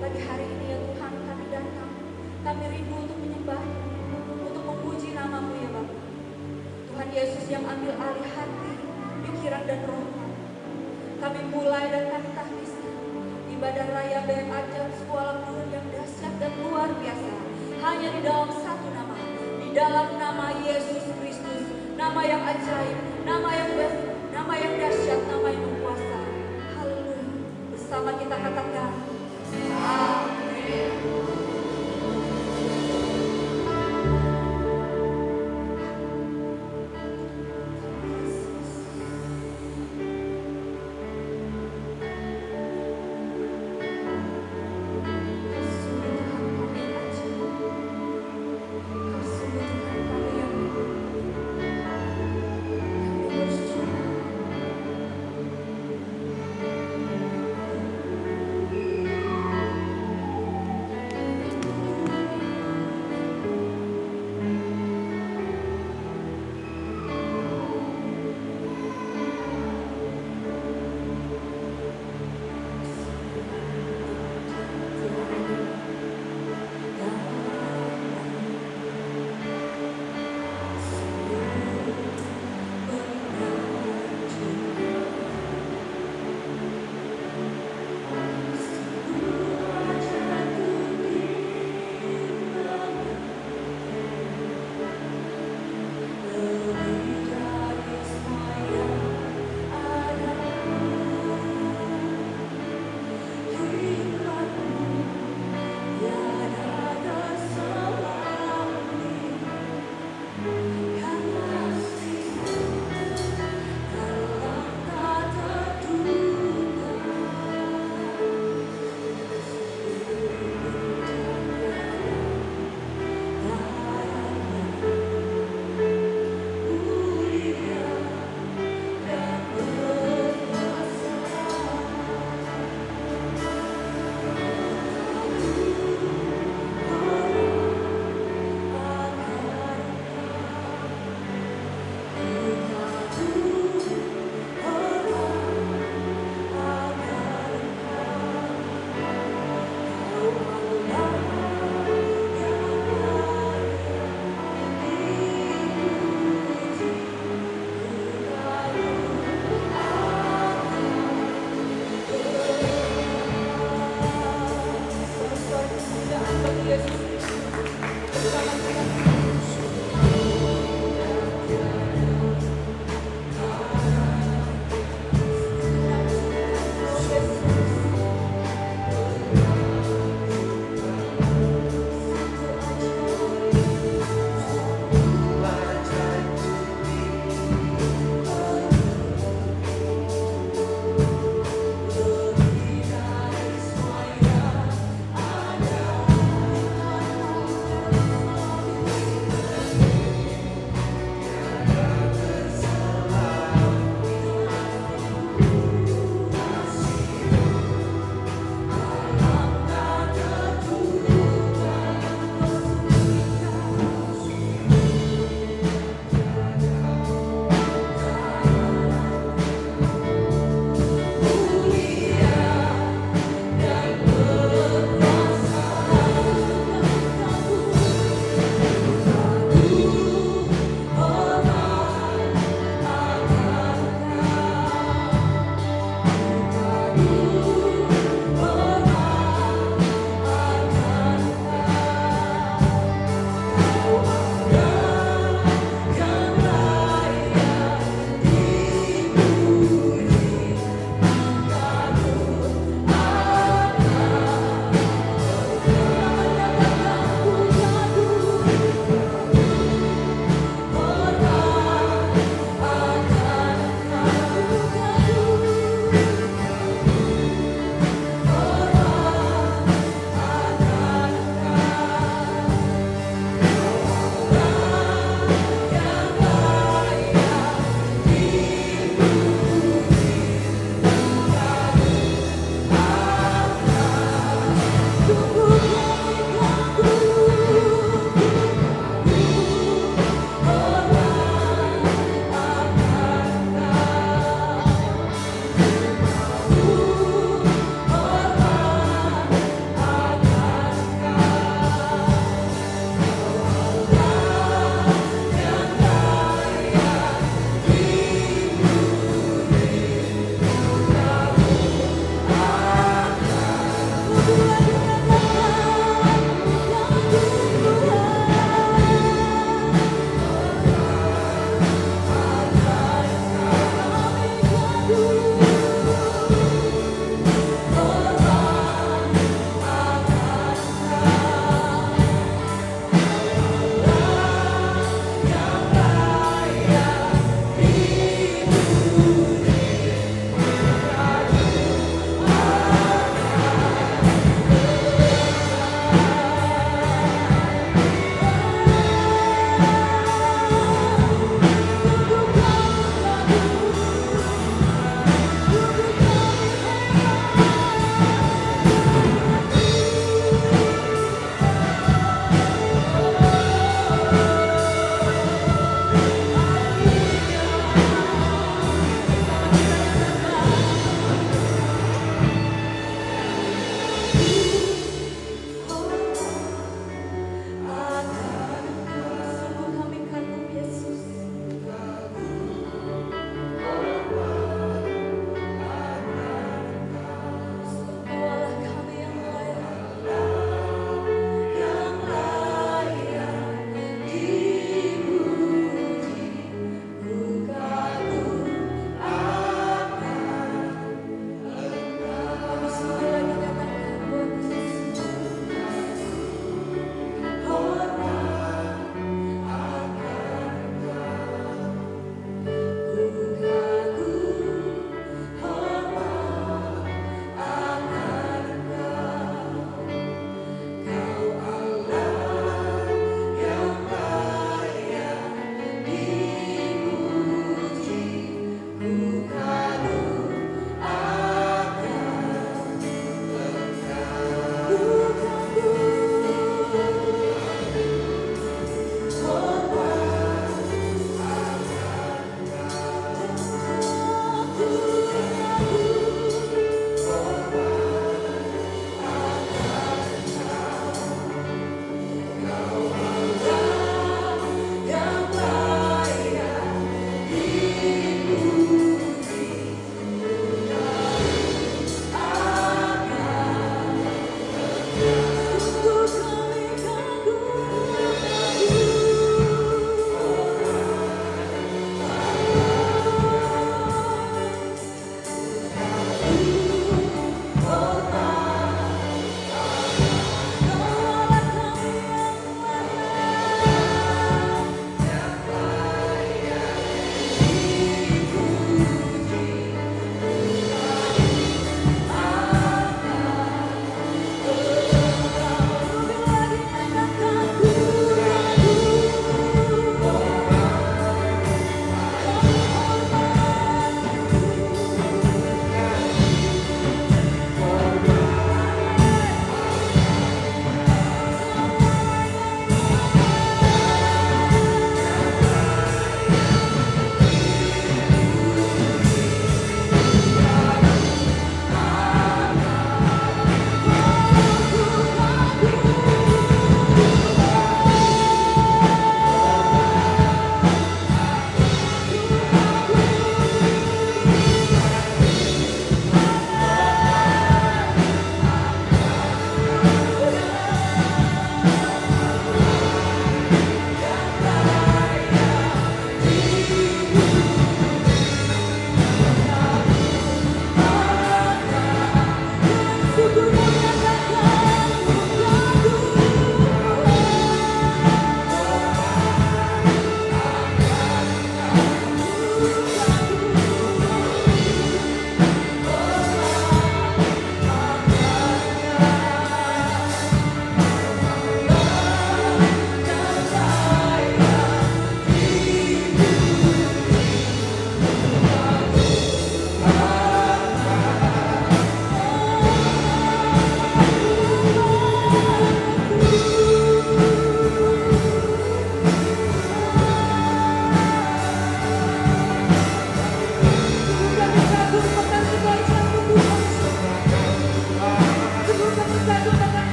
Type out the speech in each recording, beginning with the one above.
Pagi hari ini ya Tuhan kami datang. Kami rindu untuk menyembah, untuk memuji nama-Mu ya Bapa. Tuhan Yesus yang ambil alih hati, pikiran dan roh kami. Kami mulai dan kami tahbiskan ibadah raya BM Ajab sekolah guru yang dahsyat dan luar biasa. Hanya di dalam satu nama, di dalam nama Yesus Kristus, nama yang ajaib, nama yang dahsyat, nama yang berkuasa. Haleluya. Bersama kita katakan, amin.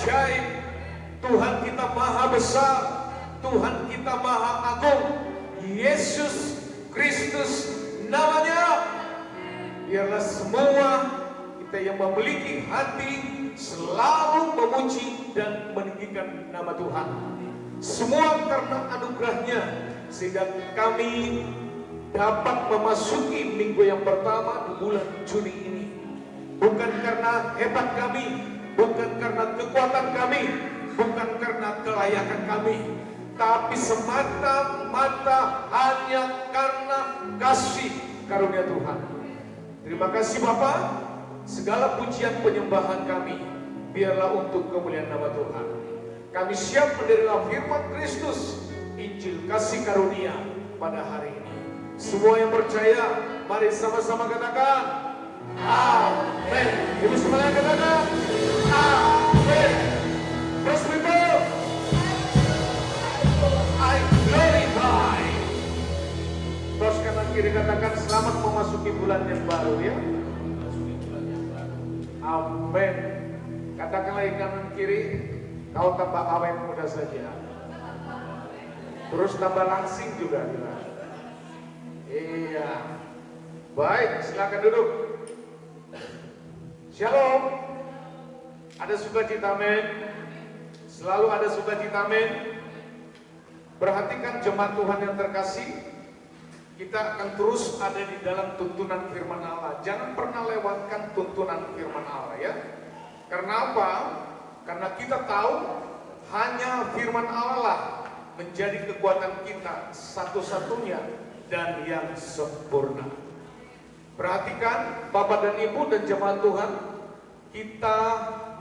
ajaib, Tuhan kita maha besar, Tuhan kita maha agung. Yesus Kristus namanya. Biarlah semua kita yang memiliki hati selalu memuji dan meninggikan nama Tuhan. Semua karena anugerahnya, sehingga kami dapat memasuki minggu yang pertama di bulan Juni ini. Bukan karena hebat kami, bukan karena kekuatan kami, bukan karena kelayakan kami, tapi semata-mata hanya karena kasih karunia Tuhan. Terima kasih Bapa. Segala pujian penyembahan kami biarlah untuk kemuliaan nama Tuhan. Kami siap menerima firman Kristus, Injil kasih karunia pada hari ini. Semua yang percaya, mari sama-sama katakan amin. Ibu semuanya katakan amin. First people, I glorify. Terus kanan kiri katakan selamat memasuki bulan yang baru ya. Amin. Katakan lagi kanan kiri, kau tambah awet muda saja. Terus tambah langsing juga. Iya. Baik, silakan duduk. Shalom. Ada sukacita, amin. Selalu ada sukacita, amin. Perhatikan jemaat Tuhan yang terkasih, kita akan terus ada di dalam tuntunan firman Allah. Jangan pernah lewatkan tuntunan firman Allah ya. Karena apa? Karena kita tahu hanya firman Allah lah menjadi kekuatan kita satu-satunya dan yang sempurna. Perhatikan Bapak dan Ibu dan jemaat Tuhan, kita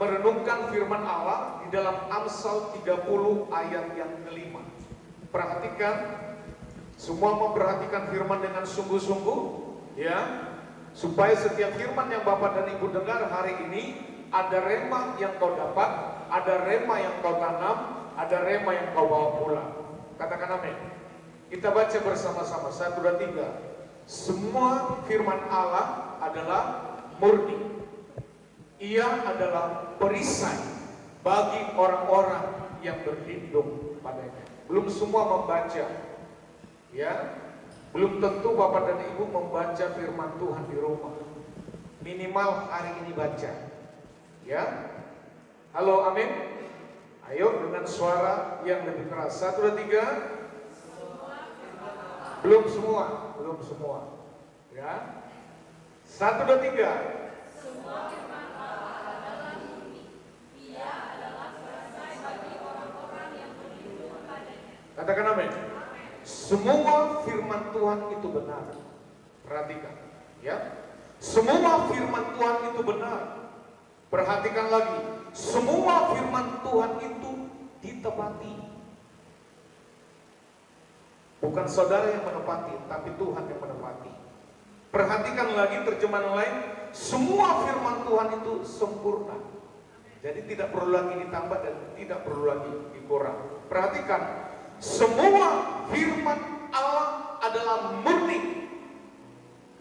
merenungkan firman Allah di dalam Amsal 30 ayat yang kelima. Perhatikan, semua memperhatikan firman dengan sungguh-sungguh ya, supaya setiap firman yang Bapak dan Ibu dengar hari ini ada rema yang kau dapat, ada rema yang kau tanam, ada rema yang kau bawa pulang. Katakan amin. Kita baca bersama-sama 1, 2, 3. Semua firman Allah adalah murni. Ia adalah perisai bagi orang-orang yang berlindung padanya. Belum semua membaca, ya. Belum tentu Bapak dan Ibu membaca firman Tuhan di rumah. Minimal hari ini baca, ya. Halo, amin. Ayo dengan suara yang lebih keras. 1, 2, 3. Belum semua, belum semua. Ya. 1, 2, 3. Semua firman Allah adalah murni. Ia adalah perisai bagi orang-orang yang berlindung kepadanya. Katakan amin. Semua firman Tuhan itu benar. Perhatikan, ya. Semua firman Tuhan itu benar. Perhatikan lagi. Semua firman Tuhan itu ditepati. Bukan saudara yang menepati, tapi Tuhan yang menepati. Perhatikan lagi terjemahan lain, semua firman Tuhan itu sempurna. Jadi tidak perlu lagi ditambah dan tidak perlu lagi dikurang. Perhatikan, semua firman Allah adalah murni.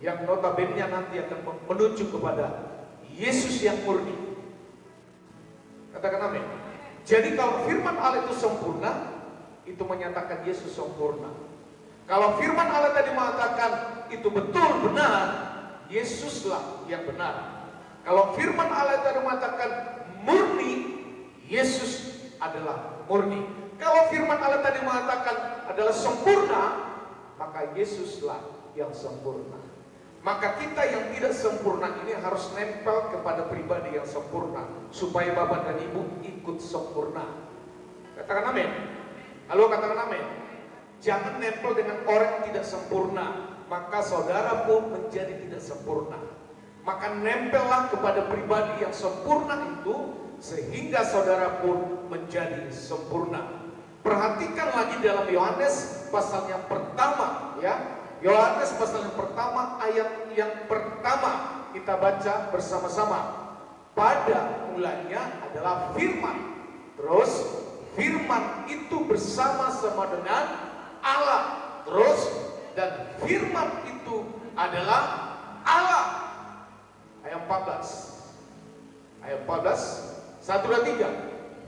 Yang notabene nanti akan menuju kepada Yesus yang murni. Katakan amin. Jadi kalau firman Allah itu sempurna, itu menyatakan Yesus sempurna. Kalau firman Allah tadi mengatakan itu betul benar, Yesuslah yang benar. Kalau firman Allah tadi mengatakan murni, Yesus adalah murni. Kalau firman Allah tadi mengatakan adalah sempurna, maka Yesuslah yang sempurna. Maka kita yang tidak sempurna ini harus nempel kepada pribadi yang sempurna, supaya Bapak dan Ibu ikut sempurna. Katakan amin. Halo, katakan amin. Jangan nempel dengan orang yang tidak sempurna, maka saudara pun menjadi tidak sempurna. Maka nempellah kepada pribadi yang sempurna itu, sehingga saudara pun menjadi sempurna. Perhatikan lagi dalam Yohanes pasal yang pertama, ya. Yohanes pasal yang pertama, ayat yang pertama kita baca bersama-sama. Pada mulanya adalah firman. Terus firman itu bersama-sama dengan Allah. Terus dan firman itu adalah Allah. Ayat 14. Ayat 14. 1, 2, 3.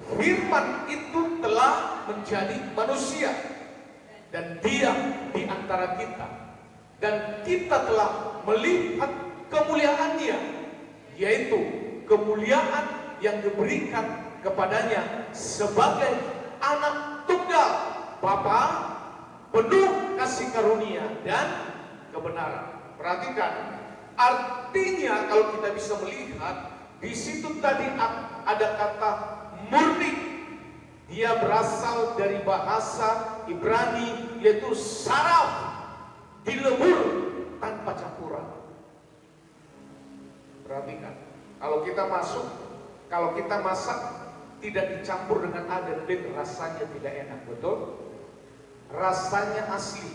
Firman itu telah menjadi manusia dan diam di antara kita, dan kita telah melihat kemuliaannya, yaitu kemuliaan yang diberikan kepadanya sebagai anak tunggal Bapa, penuh kasih karunia dan kebenaran. Perhatikan, artinya kalau kita bisa melihat di situ tadi ada kata murni. Dia berasal dari bahasa Ibrani, yaitu saraf, dilebur tanpa campuran. Perhatikan, kalau kita masak tidak dicampur dengan A dan B, rasanya tidak enak, betul? Rasanya asli,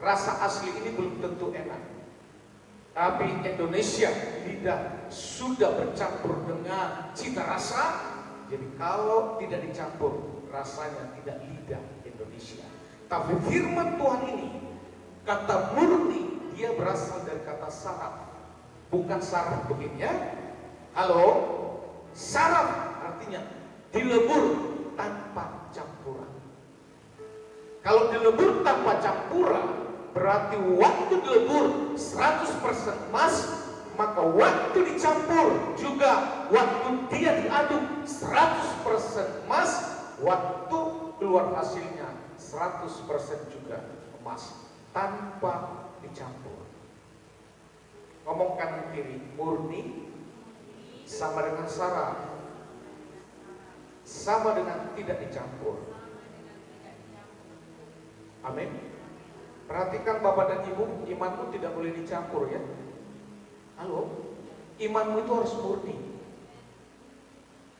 rasa asli ini belum tentu enak. Tapi Indonesia, lidah sudah bercampur dengan cita rasa. Jadi kalau tidak dicampur, rasanya tidak lidah Indonesia. Tapi firman Tuhan ini, kata murni, dia berasal dari kata saraf. Bukan saraf begini ya. Halo? Saraf artinya dilebur tanpa campuran. Kalau dilebur tanpa campuran, berarti waktu dilebur 100% emas, maka waktu dicampur juga, waktu dia diaduk 100% emas, waktu keluar hasilnya 100% juga emas, tanpa dicampur. Ngomong kanan kiri, murni sama dengan saraf, sama dengan tidak dicampur. Amin. Perhatikan Bapak dan Ibu, imanmu tidak boleh dicampur ya. Halo, imanmu itu harus murni.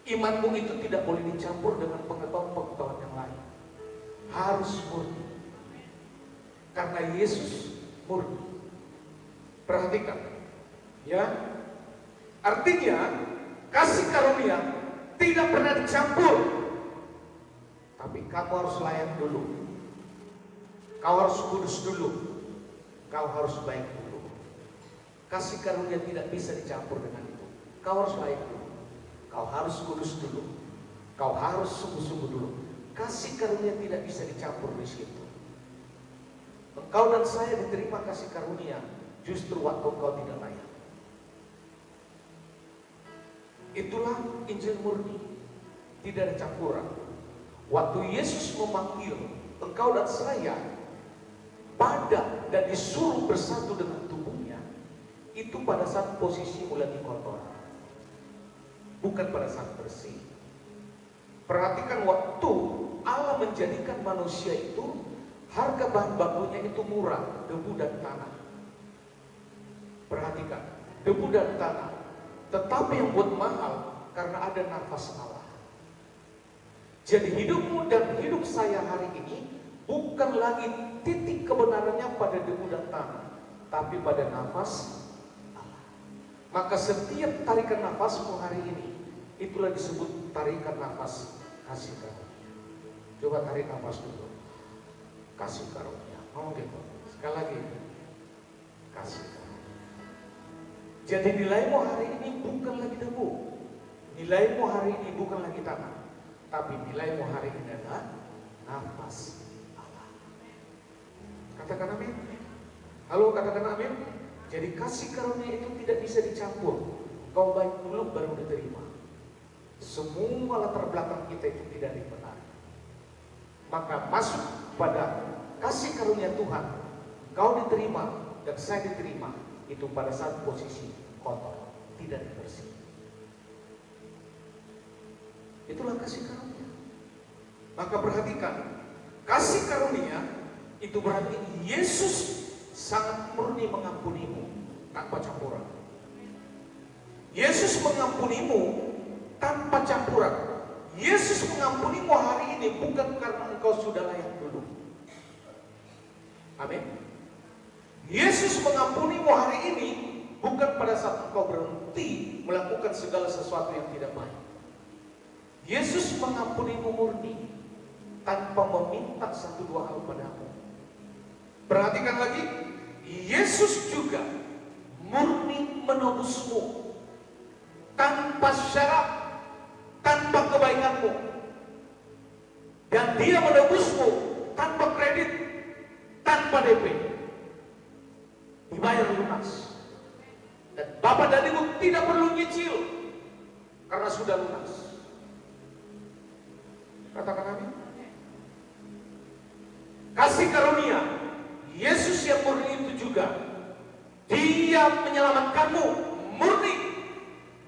Imanmu itu tidak boleh dicampur dengan pengetahuan-pengetahuan yang lain. Harus murni. Karena Yesus murni. Perhatikan, ya. Artinya kasih karunia tidak pernah dicampur. Tapi kamu harus layak dulu. Kau harus kudus dulu. Kau harus baik dulu. Kasih karunia tidak bisa dicampur dengan itu. Kau harus baik dulu. Kau harus kudus dulu. Kau harus sungguh-sungguh dulu. Kasih karunia tidak bisa dicampur di situ. Engkau dan saya diterima kasih karunia justru waktu engkau tidak layak. Itulah Injil murni. Tidak ada campuran. Waktu Yesus memanggil engkau dan saya pada dan disuruh bersatu dengan tubuhnya, itu pada saat posisi mulai kotor, bukan pada saat bersih. Perhatikan, waktu Allah menjadikan manusia itu, harga bahan bakunya itu murah, debu dan tanah. Perhatikan, debu dan tanah. Tetapi yang buat mahal karena ada nafas Allah. Jadi hidupmu dan hidup saya hari ini bukan lagi titik kebenarannya pada debu dan tanah, tapi pada nafas Allah. Maka setiap tarikan nafasmu hari ini, itulah disebut tarikan nafas kasih karunia. Coba tarik nafas dulu. Kasih karunia. Ngomong gitu. Sekali lagi. Kasih karunia. Jadi nilaimu hari ini bukan lagi debu. Nilaimu hari ini bukan lagi tanah. Tapi nilaimu hari ini adalah nafas Allah. Katakan amin. Halo, katakan amin. Jadi kasih karunia itu tidak bisa dicampur. Kau baik dulu baru diterima. Semua latar belakang kita itu tidak dibenar. Maka masuk pada kasih karunia Tuhan, kau diterima dan saya diterima, itu pada saat posisi kotor, tidak bersih. Itulah kasih karunia. Maka perhatikan, kasih karunia itu berarti Yesus sangat murni mengampunimu tanpa campuran. Yesus mengampunimu tanpa campuran. Yesus mengampunimu hari ini bukan karena engkau sudah layak dulu. Amin. Yesus mengampunimu hari ini bukan pada saat engkau berhenti melakukan segala sesuatu yang tidak baik. Yesus mengampunimu murni tanpa meminta satu dua hal padamu. Perhatikan lagi, Yesus juga murni menebusmu tanpa syarat, tanpa kebaikanmu, Dan dia menebusmu tanpa kredit, tanpa DP. Dibayar lunas. Dan Bapak dan Ibu tidak perlu nyicil karena sudah lunas. Katakan amin. Kasih karunia Yesus yang murni itu juga, Dia menyelamatkanmu murni.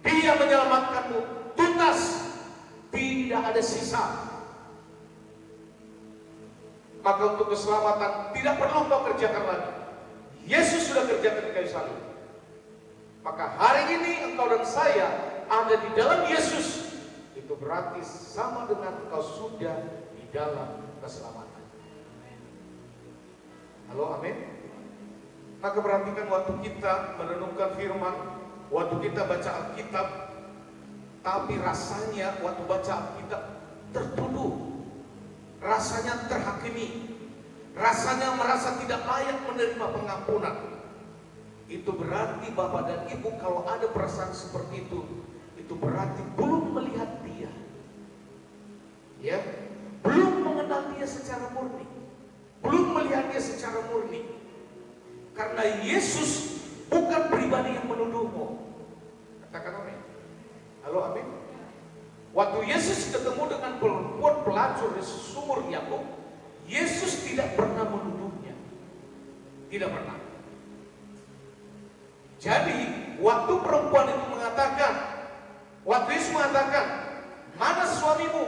Dia menyelamatkanmu tuntas. Tidak ada sisa. Maka untuk keselamatan tidak perlu kau kerjakan lagi. Yesus sudah kerjakan di kayu salib. Maka hari ini engkau dan saya ada di dalam Yesus. Itu berarti sama dengan engkau sudah di dalam keselamatan. Halo, amin. Maka perhatikan waktu kita merenungkan firman, waktu kita baca Alkitab, tapi rasanya waktu baca Alkitab tertuduh. Rasanya terhakimi, rasanya merasa tidak layak menerima pengampunan. Itu berarti Bapak dan Ibu kalau ada perasaan seperti itu berarti belum melihat Dia, ya, belum mengenal Dia secara murni, belum melihat Dia secara murni. Karena Yesus bukan pribadi yang menuduhmu. Katakan amin. Halo, amin. Waktu Yesus ketemu dengan perempuan pelacur di sumur Yakub, Yesus tidak pernah menuduhnya. Tidak pernah. Jadi, waktu perempuan itu mengatakan, waktu Yesus mengatakan, mana suamimu?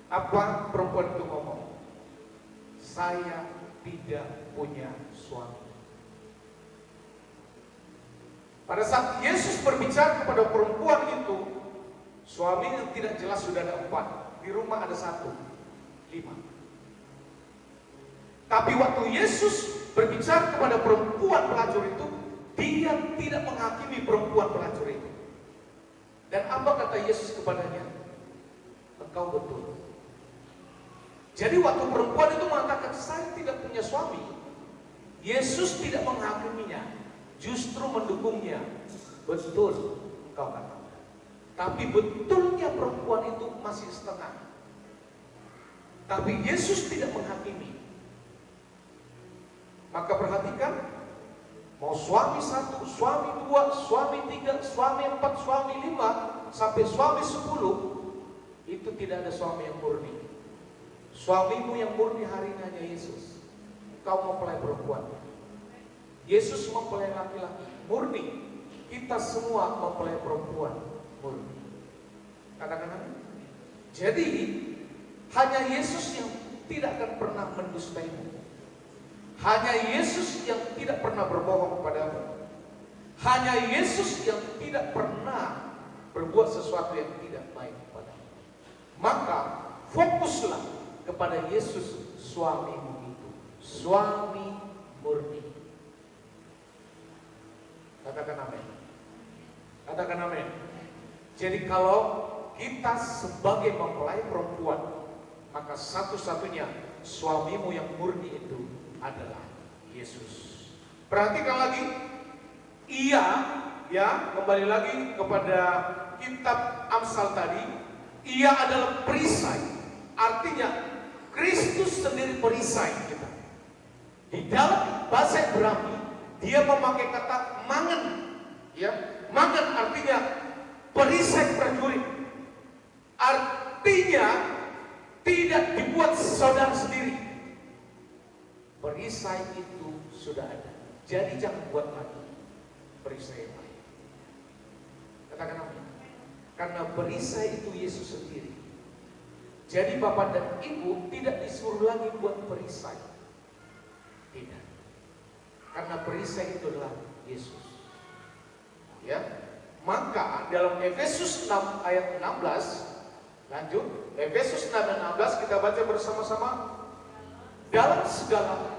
Apa perempuan itu ngomong? Saya tidak punya suami. Pada saat Yesus berbicara kepada perempuan itu, suami yang tidak jelas sudah ada 4, di rumah ada 1, 5. Tapi waktu Yesus berbicara kepada perempuan pelacur itu, Dia tidak menghakimi perempuan pelacur itu. Dan apa kata Yesus kepadanya? Engkau betul. Jadi waktu perempuan itu mengatakan saya tidak punya suami, Yesus tidak menghakiminya. Justru mendukungnya. Betul kau katakan. Tapi betulnya perempuan itu masih setengah. Tapi Yesus tidak menghakimi. Maka perhatikan, mau suami 1, suami 2, suami 3, suami 4, suami 5, sampai suami 10, itu tidak ada suami yang murni. Suamimu yang murni hari ini hanya Yesus. Kau mempelai perempuan, Yesus mempelai laki-laki murni. Kita semua mempelai perempuan murni. Katakan amin. Jadi hanya Yesus yang tidak akan pernah mendustaimu. Hanya Yesus yang tidak pernah berbohong kepadamu. Hanya Yesus yang tidak pernah berbuat sesuatu yang tidak baik kepadamu. Maka fokuslah kepada Yesus suamimu itu. Suami murni. Katakan amin. Katakan amin. Jadi kalau kita sebagai mempelai perempuan, maka satu-satunya suamimu yang murni itu adalah Yesus. Perhatikan lagi, ia, ya, kembali lagi kepada kitab Amsal tadi, ia adalah perisai. Artinya Kristus sendiri perisai kita. Di dalam bahasa Ibrani dia memakai kata mangen, ya, mangen artinya perisai prajurit. Artinya tidak dibuat saudara sendiri. Perisai itu sudah ada. Jadi jangan buat lagi perisai yang lain. Katakan amin. Karena perisai itu Yesus sendiri. Jadi Bapak dan Ibu tidak disuruh lagi buat perisai. Tidak. Karena perisai itu adalah Yesus. Ya. Maka dalam Efesus 6 ayat 16, lanjut, Efesus 6 ayat 16 kita baca bersama-sama. Dalam segala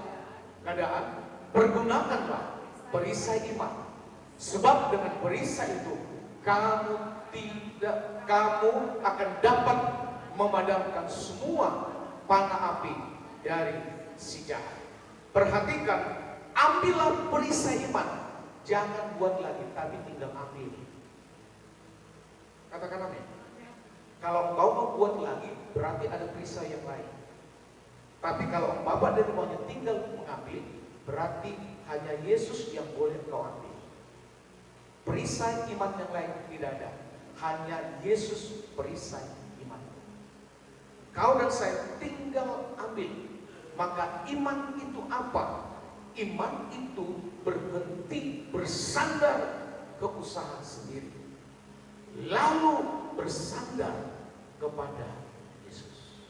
keadaan pergunakanlah perisai iman. Sebab dengan perisai itu kamu akan dapat memadamkan semua panah api dari si jahat. Perhatikan, ambillah perisai iman. Jangan buat lagi, tapi tinggal ambil. Katakan amin. Kalau engkau mau buat lagi, berarti ada perisai yang lain. Tapi kalau Bapa dan maunya tinggal mengambil, berarti hanya Yesus yang boleh engkau ambil. Perisai iman yang lain tidak ada. Hanya Yesus perisai iman. Kau dan saya tinggal ambil. Maka iman itu apa? Iman itu berhenti bersandar ke usaha sendiri, lalu bersandar kepada Yesus.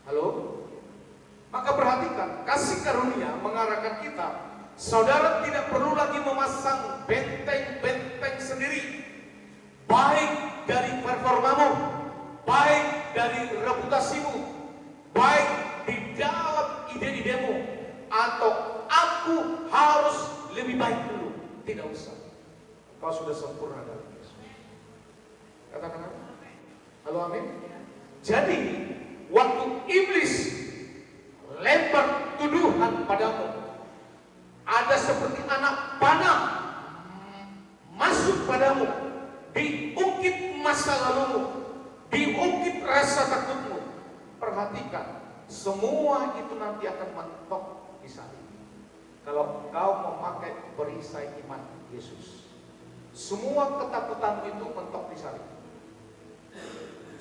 Halo? Maka perhatikan, kasih karunia mengarahkan kita. Saudara tidak perlu lagi memasang benteng-benteng sendiri, baik dari performamu, baik dari reputasimu, baik di dalam ide-idemu, atau aku harus lebih baik dulu. Tidak usah. Kau sudah sempurna dalam Yesus. Katakan amin. Halo, amin. Jadi waktu iblis lempar tuduhan padamu, ada seperti anak panah masuk padamu, diungkit masa lalumu, diungkit rasa takutmu. Perhatikan, semua itu nanti akan mentok di salib. Kalau kau memakai perisai iman Yesus, semua ketakutanmu itu mentok di salib.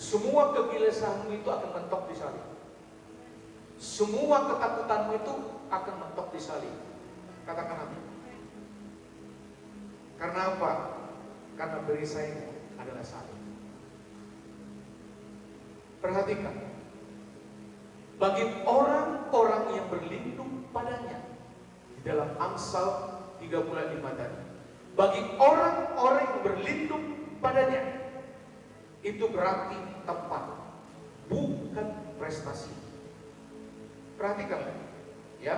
Semua kegelisahanmu itu akan mentok di salib. Semua ketakutanmu itu akan mentok di salib. Katakan amin. Karena apa? Karena perisaimu adalah salib. Perhatikan, bagi orang-orang yang berlindung padanya, di dalam Amsal 35 tadi, bagi orang-orang yang berlindung padanya, itu berarti tempat, bukan prestasi. Perhatikan, ya.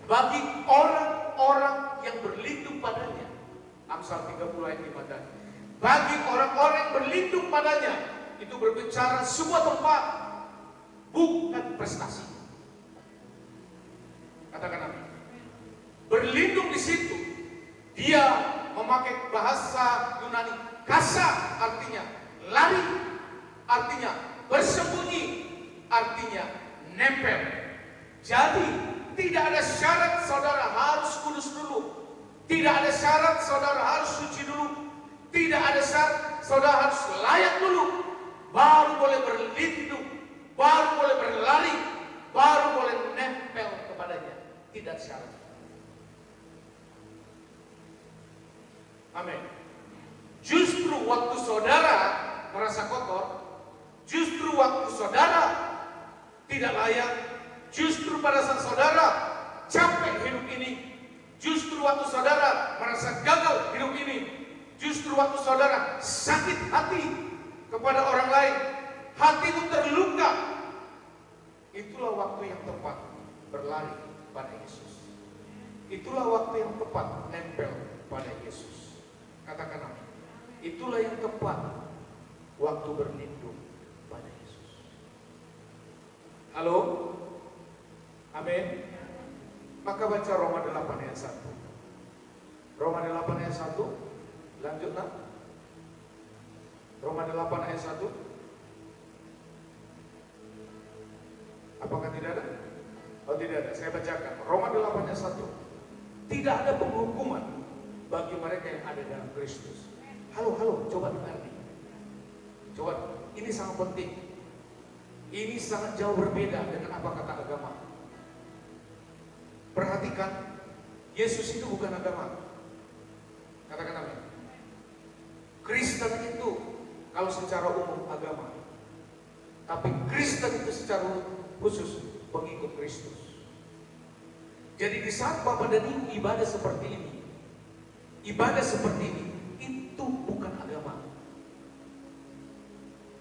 Bagi orang-orang yang berlindung padanya, Amsal 35 tadi, bagi orang-orang yang berlindung padanya, itu berbicara sebuah tempat, bukan prestasi. Katakan amin. Berlindung di situ, dia memakai bahasa Yunani kasa, artinya lari, artinya bersembunyi, artinya nempel. Jadi tidak ada syarat saudara harus kudus dulu, tidak ada syarat saudara harus suci dulu, tidak ada syarat saudara harus layak dulu, baru boleh berlindung, baru boleh berlari, baru boleh nempel kepadanya. Tidak syarat. Amin. Justru waktu saudara merasa kotor, justru waktu saudara tidak layak, justru pada saat saudara capek hidup ini, justru waktu saudara merasa gagal hidup ini, justru waktu saudara sakit hati kepada orang lain, hatimu terluka, itulah waktu yang tepat berlari pada Yesus. Itulah waktu yang tepat nempel pada Yesus. Katakan amin. Itulah yang tepat waktu berlindung pada Yesus. Halo? Amin. Maka baca Roma 8 ayat 1. Roma 8 ayat 1. Lanjut nak. Roma 8 ayat 1. Apakah tidak ada? Oh tidak ada, saya bacakan. Roma 8 ayat 1. Tidak ada penghukuman bagi mereka yang ada dalam Kristus. Halo, coba dengar nih. Coba, ini sangat penting. Ini sangat jauh berbeda dengan apa kata agama. Perhatikan, Yesus itu bukan agama. Katakan amin. Kristen itu kalau secara umum agama, tapi Kristen itu secara khusus pengikut Kristus. Jadi di saat Bapak dan Ibu ibadah seperti ini, itu bukan agama.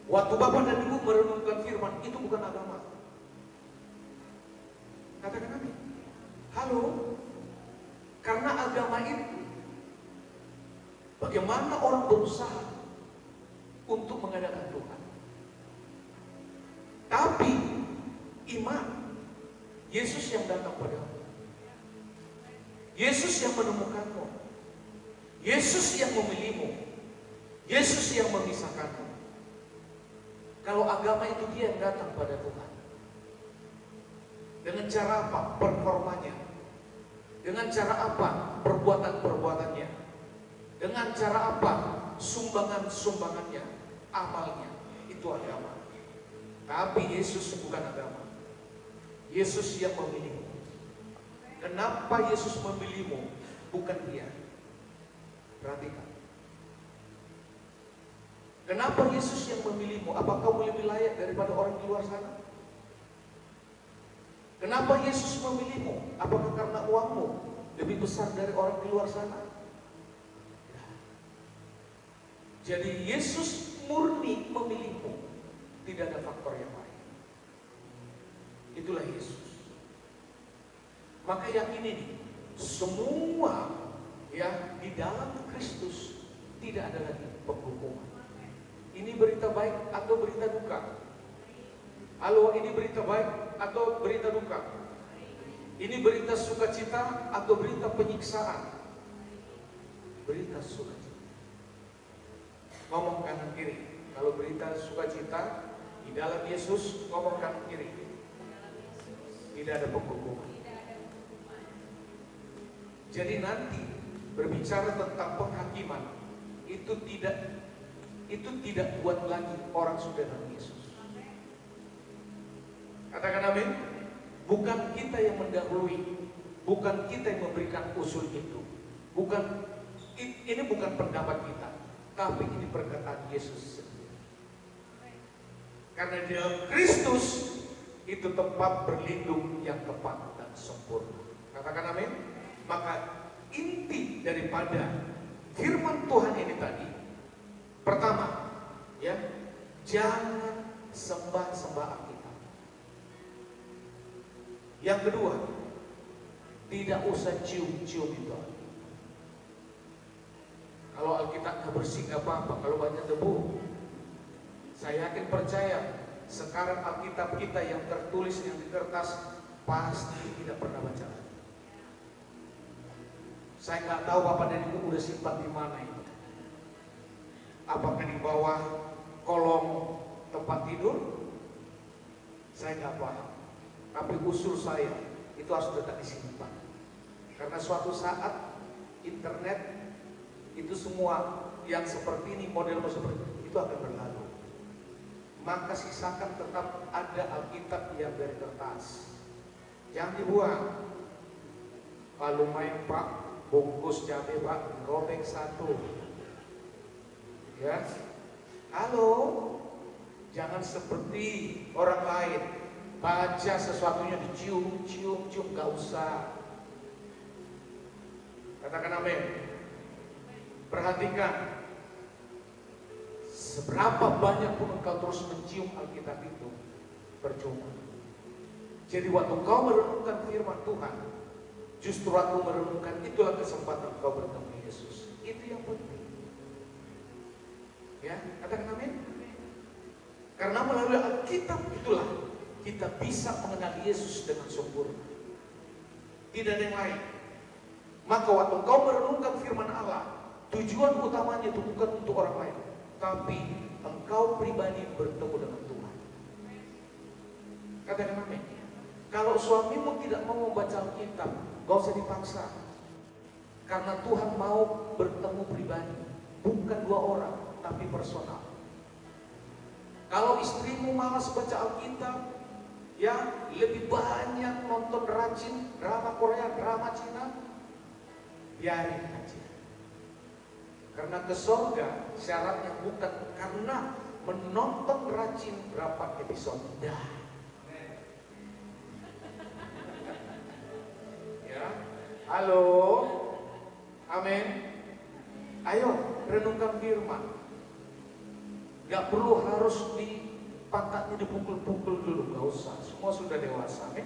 Waktu Bapak dan Ibu merenungkan firman, itu bukan agama. Katakan amin. Halo. Karena agama itu bagaimana orang berusaha untuk mengadakan Tuhan. Tapi iman, Yesus yang datang padamu, Yesus yang menemukanmu, Yesus yang memilihmu, Yesus yang memisahkanmu, Kalau agama itu dia yang datang pada Tuhan. Dengan cara apa? Performanya. Dengan cara apa? Perbuatan-perbuatannya. Dengan cara apa? Sumbangan-sumbangannya, amalnya. Itu agama. Tapi Yesus bukan agama. Yesus yang memilihmu. Kenapa Yesus memilihmu? Bukan dia. Perhatikan. Kenapa Yesus yang memilihmu? Apakah kamu lebih layak daripada orang di luar sana? Kenapa Yesus memilihmu? Apakah karena uangmu lebih besar dari orang di luar sana? Jadi Yesus murni memilihmu. Tidak ada faktor yang lain. Itulah Yesus. Maka yakini nih, semua ya di dalam Kristus tidak ada lagi penghukuman. Ini berita baik atau berita duka? Halo, ini berita baik atau berita duka? Ini berita sukacita atau berita penyiksaan? Berita sukacita. Ngomong kanan kiri. Kalau berita sukacita di dalam Yesus, ngomong kanan kiri. Tidak ada penghukuman. Jadi nanti berbicara tentang penghakiman itu tidak buat lagi orang sudah dalam Yesus. Katakan amin. Bukan kita yang mendahului, bukan kita yang memberikan usul itu. Ini bukan pendapat kita, tapi ini perkataan Yesus sendiri. Karena di dalam Kristus itu tempat berlindung yang tepat dan sempurna. Katakan amin. Maka inti daripada firman Tuhan ini tadi, pertama, ya, jangan sembah-sembah Alkitab. Yang kedua, tidak usah cium-cium itu. Kalau Alkitabnya bersih nggak apa-apa, kalau banyak debu. Saya yakin percaya, sekarang Alkitab kita yang tertulis yang di kertas pasti tidak pernah baca. Saya nggak tahu Bapak dan Ibu udah simpan di mana itu. Apakah di bawah kolong tempat tidur? Saya nggak paham. Tapi usul saya itu harus tetap disimpan. Karena suatu saat internet itu semua yang seperti ini, model seperti ini, itu akan berlalu. Maka sisakan tetap ada Alkitab yang dari kertas. Jangan dibuang. Kalau main Pak, bungkus cabai Pak, robek satu. Ya, halo, jangan seperti orang lain baca sesuatunya dicium, gak usah. Katakan amin. Perhatikan, seberapa banyak pun engkau terus mencium Alkitab itu, percuma. Jadi waktu kau merenungkan firman Tuhan, justru aku merenungkan, itulah kesempatan kau bertemu Yesus. Itu yang penting. Ya, katakan amin. Karena melalui Alkitab itulah kita bisa mengenal Yesus dengan sempurna. Tidak ada yang lain. Maka waktu kau merenungkan firman Allah, tujuan utamanya itu bukan untuk orang lain, tapi engkau pribadi bertemu dengan Tuhan. Katakan amin. Kalau suamimu tidak mau membaca Alkitab, gak usah dipaksa. Karena Tuhan mau bertemu pribadi, bukan dua orang, tapi personal. Kalau istrimu malas baca Alkitab, ya lebih banyak nonton rajin drama Korea, drama Cina, biarin aja. Karena ke surga syaratnya bukan karena menonton rajin berapa episode. Dah. Ya, halo, amin. Ayo renungkan firman. Gak perlu harus di pantatnya dipukul-pukul dulu, gak usah. Semua sudah dewasa, amin.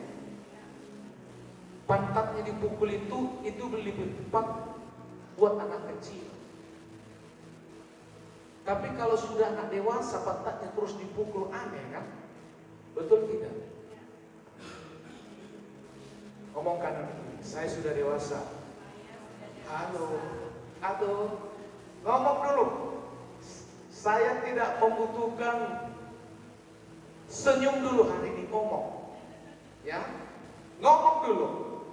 Pantatnya dipukul itu lebih tepat buat anak kecil. Tapi kalau sudah anak dewasa, pantatnya terus dipukul, aneh kan? Betul tidak? Ngomong kanan, saya sudah dewasa. Halo, ngomong dulu. Saya tidak membutuhkan Senyum dulu hari ini, ngomong. Ya, ngomong dulu.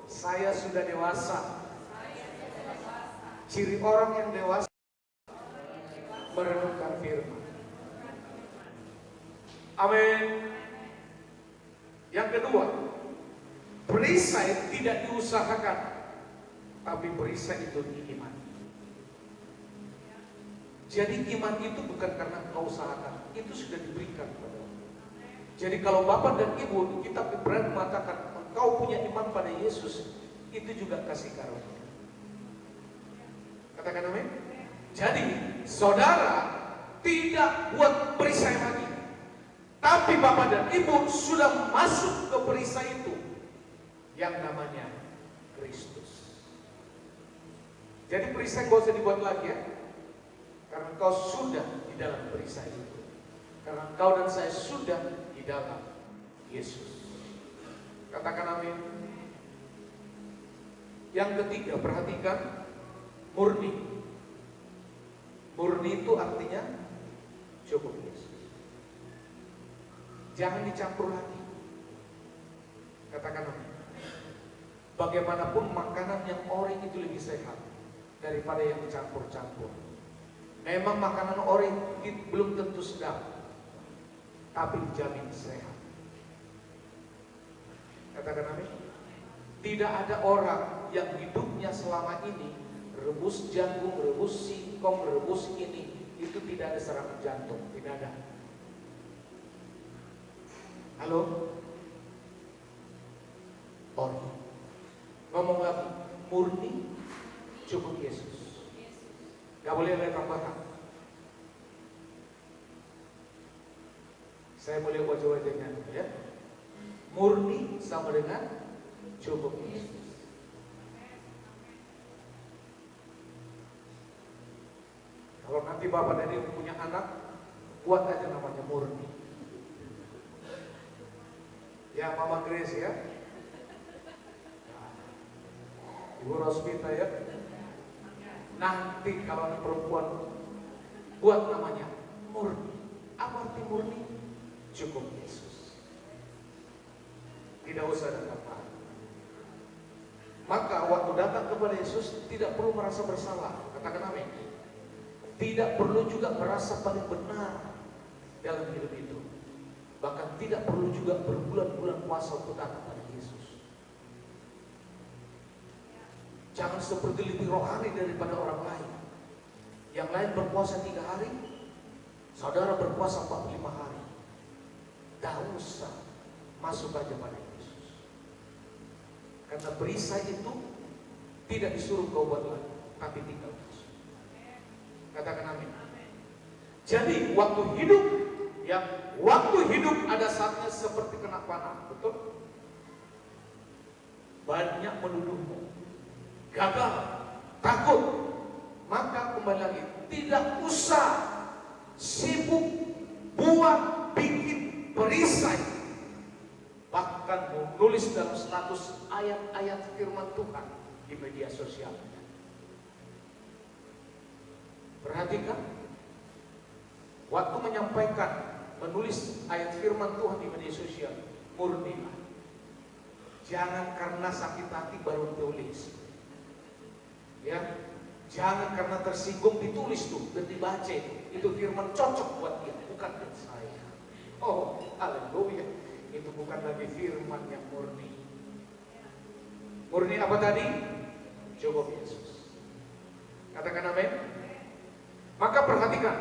Saya sudah dewasa. Ciri orang yang dewasa merenungkan firman. Amin. Yang kedua, perisai tidak diusahakan, tapi perisai itu diimani. Jadi iman itu bukan karena kau usahakan, itu sudah diberikan kepada Allah. Jadi kalau Bapak dan Ibu, kita berani mengatakan engkau punya iman pada Yesus, itu juga kasih karunia. Katakan amin. Jadi saudara tidak buat perisai lagi, tapi Bapak dan Ibu sudah masuk ke perisai itu yang namanya Kristus. Jadi perisai gak usah dibuat lagi ya, karena engkau sudah di dalam perisai itu. Karena engkau dan saya sudah di dalam Yesus. Katakan amin. Yang ketiga, perhatikan, murni. Murni itu artinya cukup Yesus. Jangan dicampur lagi. Katakan amin. Bagaimanapun makanan yang ori itu lebih sehat daripada yang dicampur-campur. Memang makanan ori belum tentu sedap, tapi dijamin sehat. Katakan amin. Tidak ada orang yang hidupnya selama ini rebus jagung, rebus singkong, rebus ini, itu tidak ada serangan jantung, tidak ada. Halo? Ori. Ngomong lagi, murni cukup Yesus. Gak boleh ada tambahan. Saya mulai wajah-wajahnya ya. Murni sama dengan cukup Yesus. Kalau nanti Bapak dan Ibu punya anak, buat aja namanya murni. Ya Mama Grace ya, Ibu Rosmita ya. Nanti kalau anak perempuan, buat namanya murni. Apa arti murni? Cukup Yesus. Tidak usah ada tambahan. Maka waktu datang kepada Yesus tidak perlu merasa bersalah. Katakan amin. Tidak perlu juga merasa paling benar dalam hidup itu. Bahkan tidak perlu juga berbulan-bulan puasa untuk datang pada Yesus. Jangan seperti lebih rohani daripada orang lain. Yang lain berpuasa 3 hari, saudara berpuasa 45 hari. Tidak usah, masuk aja pada Yesus. Karena perisai itu tidak disuruh kau buat lagi, tapi tinggal masuk. Katakan amin. Jadi waktu hidup ada saatnya seperti kena panah, betul? Banyak menuduhmu, gagal, takut, maka kembali lagi, tidak usah sibuk buat bikin perisai, bahkan menulis dalam status ayat-ayat firman Tuhan di media sosial. Perhatikan, waktu menyampaikan, menulis ayat firman Tuhan di media sosial, murnilah. Jangan karena sakit hati baru tulis. Ya, jangan karena tersinggung ditulis tuh dan dibaca. Itu firman cocok buat dia, bukan buat saya. Oh, haleluya. Itu bukan lagi firman yang murni. Murni apa tadi? Cukup Yesus. Katakan amin. Maka perhatikan.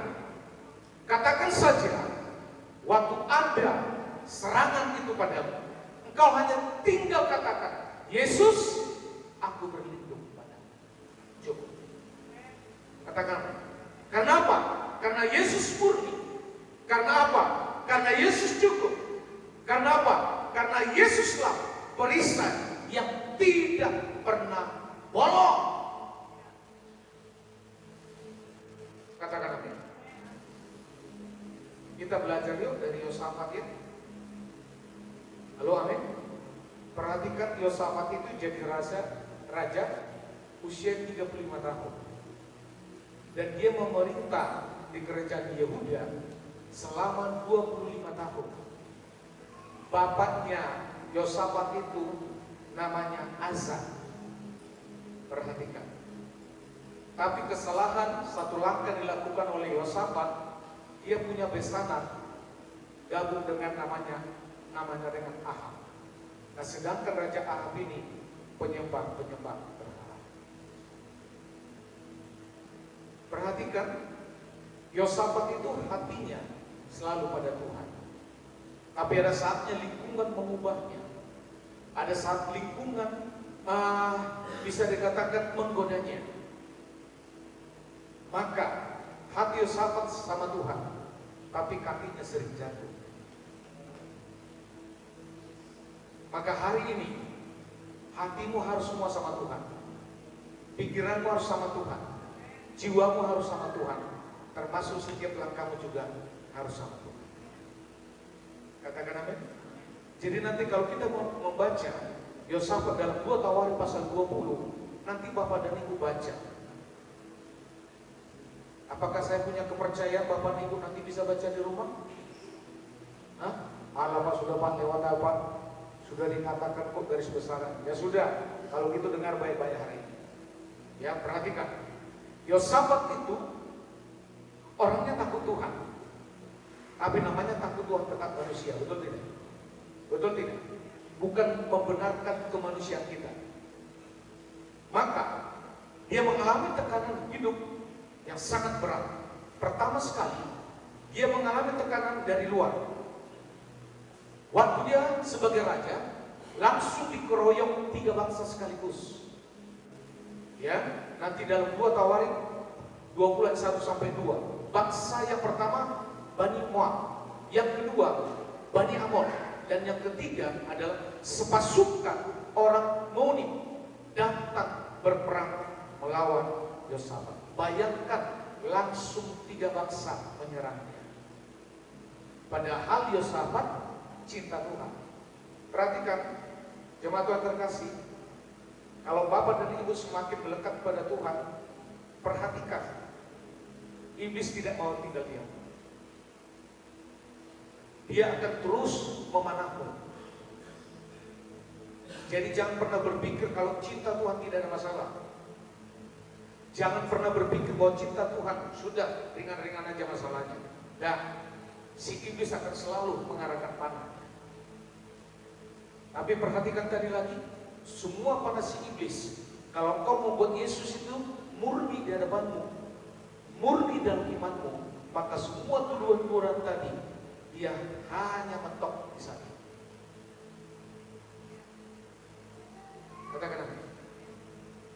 Katakan saja waktu ada serangan itu padamu, engkau hanya tinggal katakan, Yesus, aku berlindung padamu. Cukup. Katakan. Kenapa? Karena Yesus murni. Karena apa? Karena Yesus cukup. Karena apa? Karena Yesuslah perisai yang tidak pernah bolong. Katakan amin. Kita belajar yuk dari Yosafat ya. Halo amin. Perhatikan Yosafat itu jadi raja usia 35 tahun. Dan dia memerintah di kerajaan Yehuda selama 25 tahun. bapaknya Yosafat itu namanya Asa. Perhatikan. Tapi kesalahan satu langkah dilakukan oleh Yosafat, dia punya besanan gabung dengan namanya dengan Ahab. Nah, sedangkan Raja Ahab ini penyembah berhala. Perhatikan, Yosafat itu hatinya selalu pada Tuhan. Tapi ada saatnya lingkungan mengubahnya. Ada saat lingkungan bisa dikatakan menggodanya. Maka hati Yosafat sama Tuhan, tapi kakinya sering jatuh. Maka hari ini hatimu harus semua sama Tuhan, pikiranmu harus sama Tuhan, jiwamu harus sama Tuhan, termasuk setiap langkahmu juga harus sama Tuhan. Katakan amin. Jadi nanti kalau kita mau membaca Yosafat dalam 2 Tawarik pasal 20, nanti Bapak dan Ibu baca. Apakah saya punya kepercayaan Bapak dan Ibu nanti bisa baca di rumah? Hah? Allah Pak, sudah Pak, lewat apa? Sudah dikatakan kok garis besaran. Ya sudah, kalau gitu dengar baik-baik hari ini. Ya, perhatikan. Yosafat itu orangnya takut Tuhan, tapi namanya takut Tuhan tetap manusia, betul tidak? Betul tidak? Bukan membenarkan kemanusiaan kita. Maka dia mengalami tekanan hidup yang sangat berat. Pertama sekali, dia mengalami tekanan dari luar. Waktu dia sebagai raja, langsung dikeroyok 3 bangsa sekaligus. Ya, nanti dalam 2 Tawarik 20 ayat 1 sampai 2. Bangsa yang pertama Bani Moab, yang kedua Bani Amon, dan yang ketiga adalah sepasukan orang Moni datang berperang melawan Yosafat. Bayangkan, langsung 3 bangsa menyerangnya. Padahal Yosafat cinta Tuhan. Perhatikan, jemaat Tuhan terkasih, kalau Bapak dan Ibu semakin melekat pada Tuhan, perhatikan, iblis tidak mau tinggal diam. Dia akan terus memanahmu. Jadi jangan pernah berpikir kalau cinta Tuhan tidak ada masalah. Jangan pernah berpikir bahwa cinta Tuhan sudah ringan-ringan aja masalahnya. Dan si iblis akan selalu mengarahkan panah. Tapi perhatikan tadi lagi, semua panah si iblis, kalau kau membuat Yesus itu murni di hadapanmu, murni dalam imanmu, maka semua tuduhan-tuduhan tadi dia hanya mentok di sana. Katakan apa?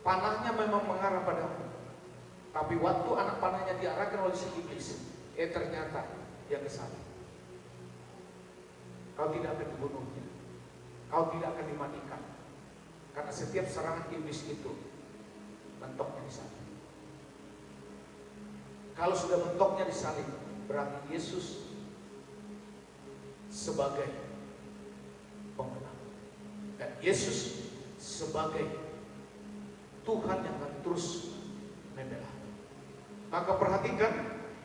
Panahnya memang mengarah padamu, tapi waktu anak panahnya diarahkan oleh si iblis, ternyata dia kesal. Kau tidak akan dibunuhnya, kau tidak akan dimatikan, karena setiap serangan iblis itu mentoknya di sana. Kalau sudah mentoknya disalib, berarti Yesus sebagai pemenang, dan Yesus sebagai Tuhan yang akan terus membela. Maka perhatikan,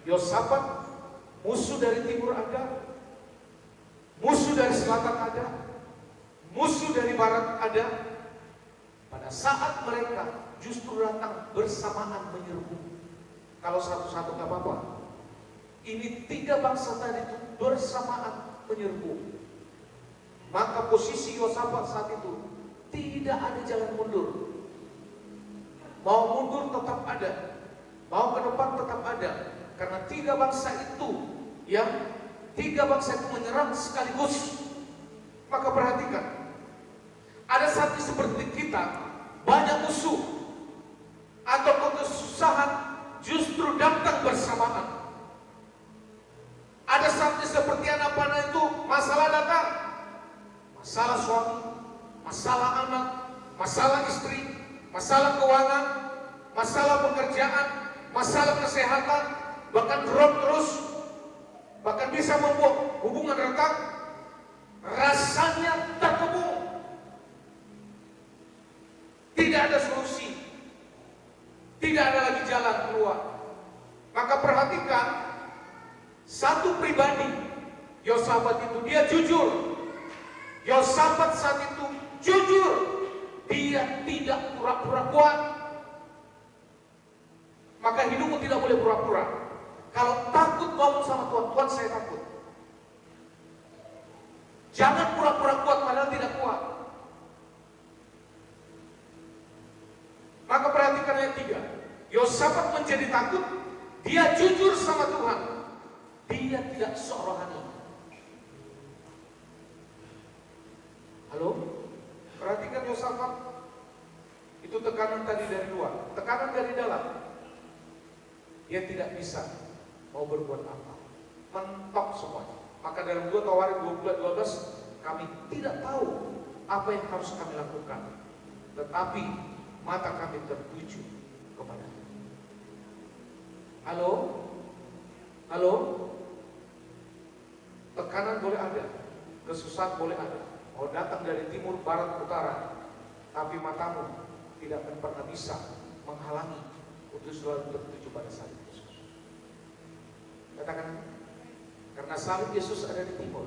Yosafat, musuh dari timur ada, musuh dari selatan ada, musuh dari barat ada. Pada saat mereka justru datang bersamaan menyerbu. Kalau satu-satu gak apa-apa, ini 3 bangsa tadi itu bersamaan menyerbu. Maka posisi Yosafat saat itu tidak ada jalan mundur. Mau mundur tetap ada, mau ke depan tetap ada, karena 3 bangsa itu, ya, 3 bangsa itu menyerang sekaligus. Maka perhatikan, ada saat seperti kita banyak musuh atau kesusahan justru datang bersamaan. Ada saatnya seperti anak panah itu, masalah datang, masalah suami, masalah anak, masalah istri, masalah keuangan, masalah pekerjaan, masalah kesehatan, bahkan drop terus, bahkan bisa membuat hubungan retak, rasanya terkepung, tidak ada solusi, tidak ada lagi jalan keluar. Maka perhatikan, satu pribadi, Yosafat itu dia jujur, Yosafat saat itu jujur, dia tidak pura-pura kuat. Maka hidupmu tidak boleh pura-pura. Kalau takut ngomong sama Tuhan, Tuhan saya takut. Jangan pura-pura kuat padahal tidak kuat. Maka perhatikan ayat 3. Yosafat menjadi takut, dia jujur sama Tuhan. Dia tidak sok rohani. Halo? Perhatikan Yosafat. Itu tekanan tadi dari luar, tekanan dari dalam. Dia tidak bisa mau berbuat apa, mentok semuanya. Maka dalam 2 Tawarik 12 kami tidak tahu apa yang harus kami lakukan, tetapi mata kami tertuju kepada. Halo? Halo? Tekanan boleh ada, kesusahan boleh ada, mau datang dari timur, barat, utara, tapi matamu tidak akan pernah bisa menghalangi untuk selalu tertuju pada salib Yesus. Katakan, karena salib Yesus ada di timur,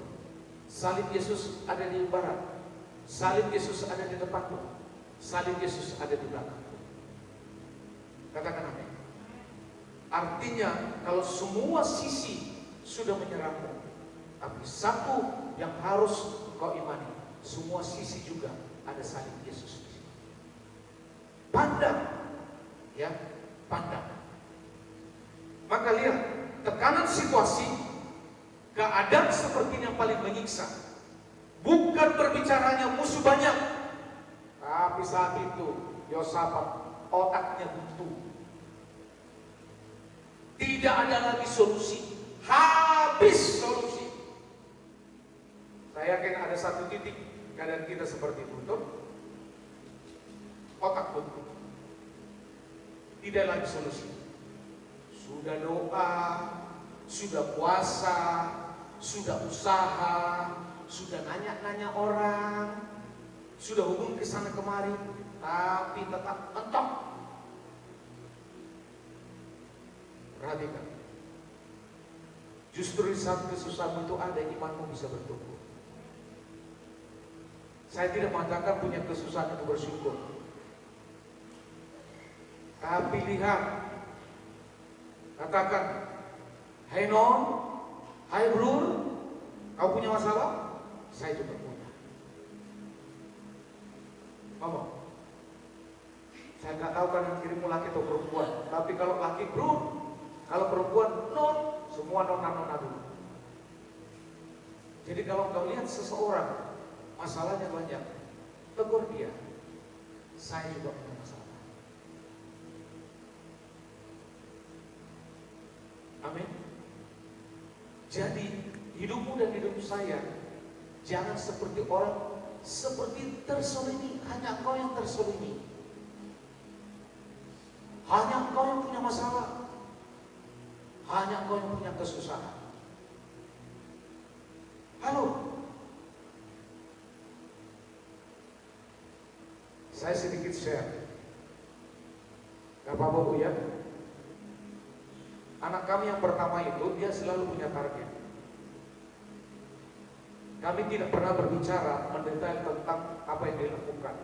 salib Yesus ada di barat, salib Yesus ada di depanmu, salib Yesus ada di belakangmu. Katakan amin. Artinya kalau semua sisi sudah menyerangmu, tapi satu yang harus kau imani, semua sisi juga ada salib Yesus di sini. Pandang, ya, pandang. Maka lihat, tekanan situasi, keadaan seperti ini yang paling menyiksa. Bukan berbicaranya musuh banyak, tapi saat itu Yosafat otaknya buntu. Tidak ada lagi solusi, habis solusi. Saya yakin ada satu titik keadaan kita seperti buntu, otak buntu. Tidak lagi solusi. Sudah doa, sudah puasa, sudah usaha, sudah nanya-nanya orang, sudah hubungi ke sana kemari, tapi tetap mentok. Perhatikan, justru di saat kesusahan itu ada imanmu bisa bertumbuh. Saya tidak mengatakan punya kesusahan itu bersyukur, tapi lihat, katakan, hai non, hai bro, kau punya masalah? Saya juga punya. Ngomong. Saya nggak tahu kan yang kirimmu laki atau perempuan, tapi kalau laki bro, kalau perempuan non, semua nona dulu. Jadi kalau kau lihat seseorang masalahnya banyak, tegur dia. Saya juga punya masalah. Amin. Jadi hidupmu dan hidup saya jangan seperti orang seperti tersolimi. Hanya engkau yang tersolimi, hanya engkau yang punya masalah, hanya engkau yang punya kesusahan. Halo, saya sedikit share, gak apa-apa Bu ya. Anak kami yang pertama itu, dia selalu punya target. Kami tidak pernah berbicara mendetail tentang apa yang dia lakukan,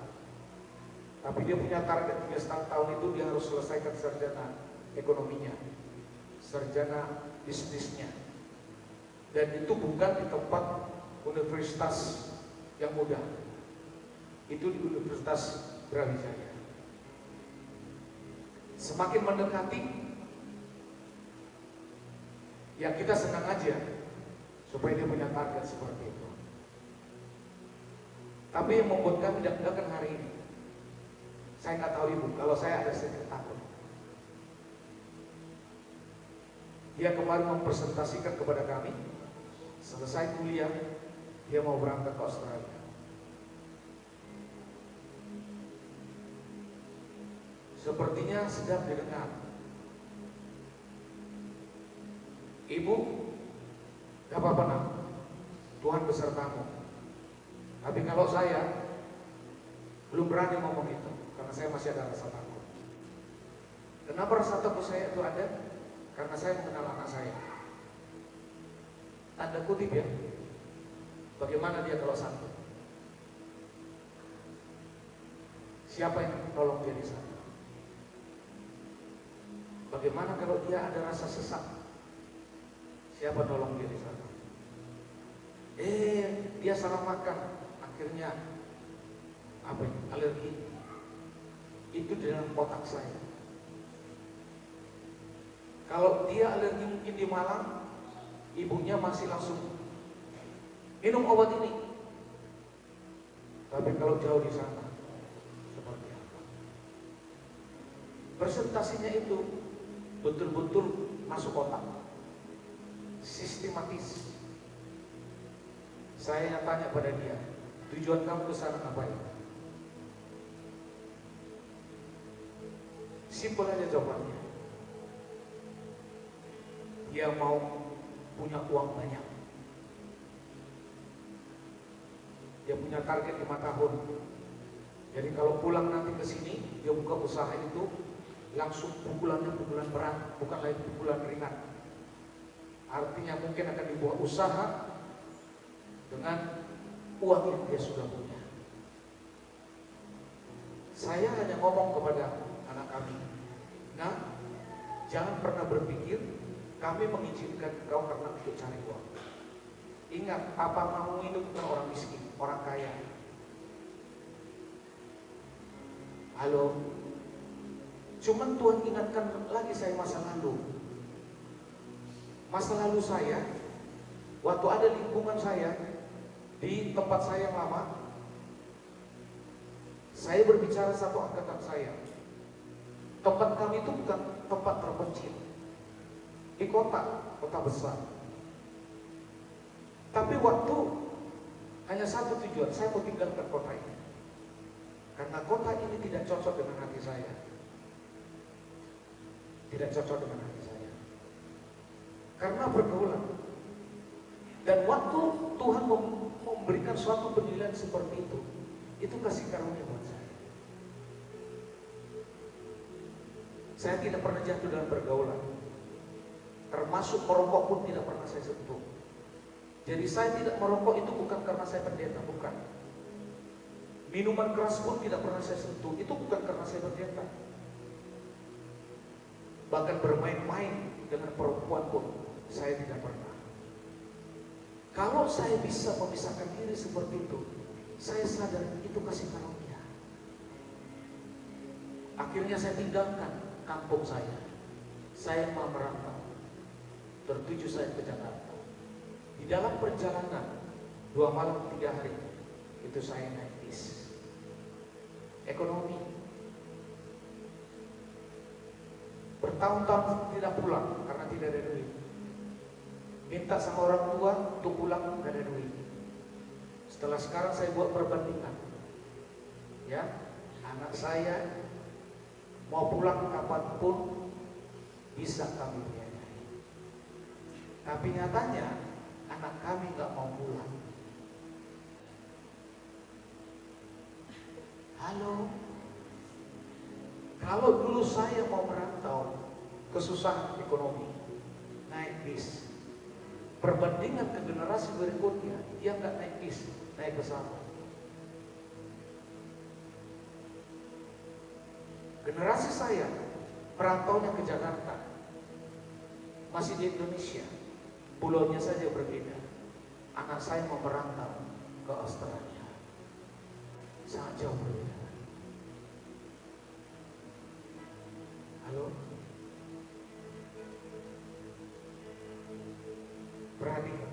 tapi dia punya target 3,5 tahun itu dia harus selesaikan sarjana ekonominya, sarjana bisnisnya. Dan itu bukan di tempat universitas yang mudah, itu di Universitas Brawijaya. Semakin mendekati, ya kita senang aja supaya dia punya target seperti itu. Tapi yang membuat kami deg-degan hari ini, saya nggak tahu ibu, kalau saya ada sedikit takut. Dia kemarin mempresentasikan kepada kami, selesai kuliah, dia mau berangkat ke Australia. Sepertinya sedang didengar. Ibu, gak apa-apa nak, Tuhan besertamu. Tapi kalau saya belum berani ngomong itu, karena saya masih ada rasa takut. Kenapa rasa takut saya itu ada? Karena saya mengenal anak saya. Tanda kutip ya, bagaimana dia kalau sanggup? Siapa yang nolong dia di sana? Bagaimana kalau dia ada rasa sesak? Siapa nolong dia di sana? Dia salah makan, akhirnya apa ini? Alergi. Itu di dalam otak saya. Kalau dia alergi mungkin di Malang, ibunya masih langsung minum obat ini. Tapi kalau jauh di sana, seperti apa? Presentasinya itu betul-betul masuk otak, sistematis. Saya tanya pada dia, tujuan kamu ke sana ngapain? Simpel aja jawabannya. Dia mau punya uang banyak. Dia punya target 5 tahun. Jadi kalau pulang nanti ke sini, dia buka usaha itu langsung pukulannya pukulan berat, bukan lagi pukulan ringan. Artinya mungkin akan dibuat usaha dengan uang yang dia sudah punya. Saya hanya ngomong kepada anak kami, nah, jangan pernah berpikir kami mengizinkan kau karena untuk cari uang. Ingat, apa mau hidup bukan orang miskin, orang kaya. Halo. Cuman Tuhan ingatkan lagi saya masa lalu. Masa lalu saya, waktu ada lingkungan saya, di tempat saya yang lama, saya berbicara satu angkatan saya. Tempat kami itu bukan tempat terpencil. Di kota besar. Tapi waktu hanya satu tujuan, saya mau tinggalkan kota ini. Karena kota ini tidak cocok dengan hati saya. Tidak cocok dengan hati saya. Karena pergaulan. Dan waktu Tuhan memberikan suatu penilaian seperti itu kasih karunia buat saya. Saya tidak pernah jatuh dalam pergaulan. Termasuk merokok pun tidak pernah saya sentuh. Jadi saya tidak merokok itu bukan karena saya pendeta, bukan. Minuman keras pun tidak pernah saya sentuh, itu bukan karena saya pendeta. Bahkan bermain-main dengan perempuan pun saya tidak pernah. Kalau saya bisa memisahkan diri seperti itu, saya sadar itu kasih karunia. Akhirnya saya tinggalkan kampung saya. Saya mau merantau. Tertuju saya ke Jakarta. Di dalam perjalanan 2 malam 3 hari itu saya naik bis. Ekonomi. Bertahun-tahun tidak pulang karena tidak ada duit. Minta sama orang tua untuk pulang, tidak ada duit. Setelah sekarang saya buat perbandingan. Ya, anak saya mau pulang kapanpun bisa kami biayai. Tapi nyatanya anak kami nggak mau pulang. Halo. Kalau dulu saya mau merantau, kesusahan ekonomi, naik bis. Perbandingan ke generasi berikutnya, dia nggak naik bis, naik pesawat. Generasi saya merantaunya ke Jakarta, masih di Indonesia. Pulaunya saja berbeda. Anak saya mau merantau ke Australia, sangat jauh berbeda. Halo, perhatikan.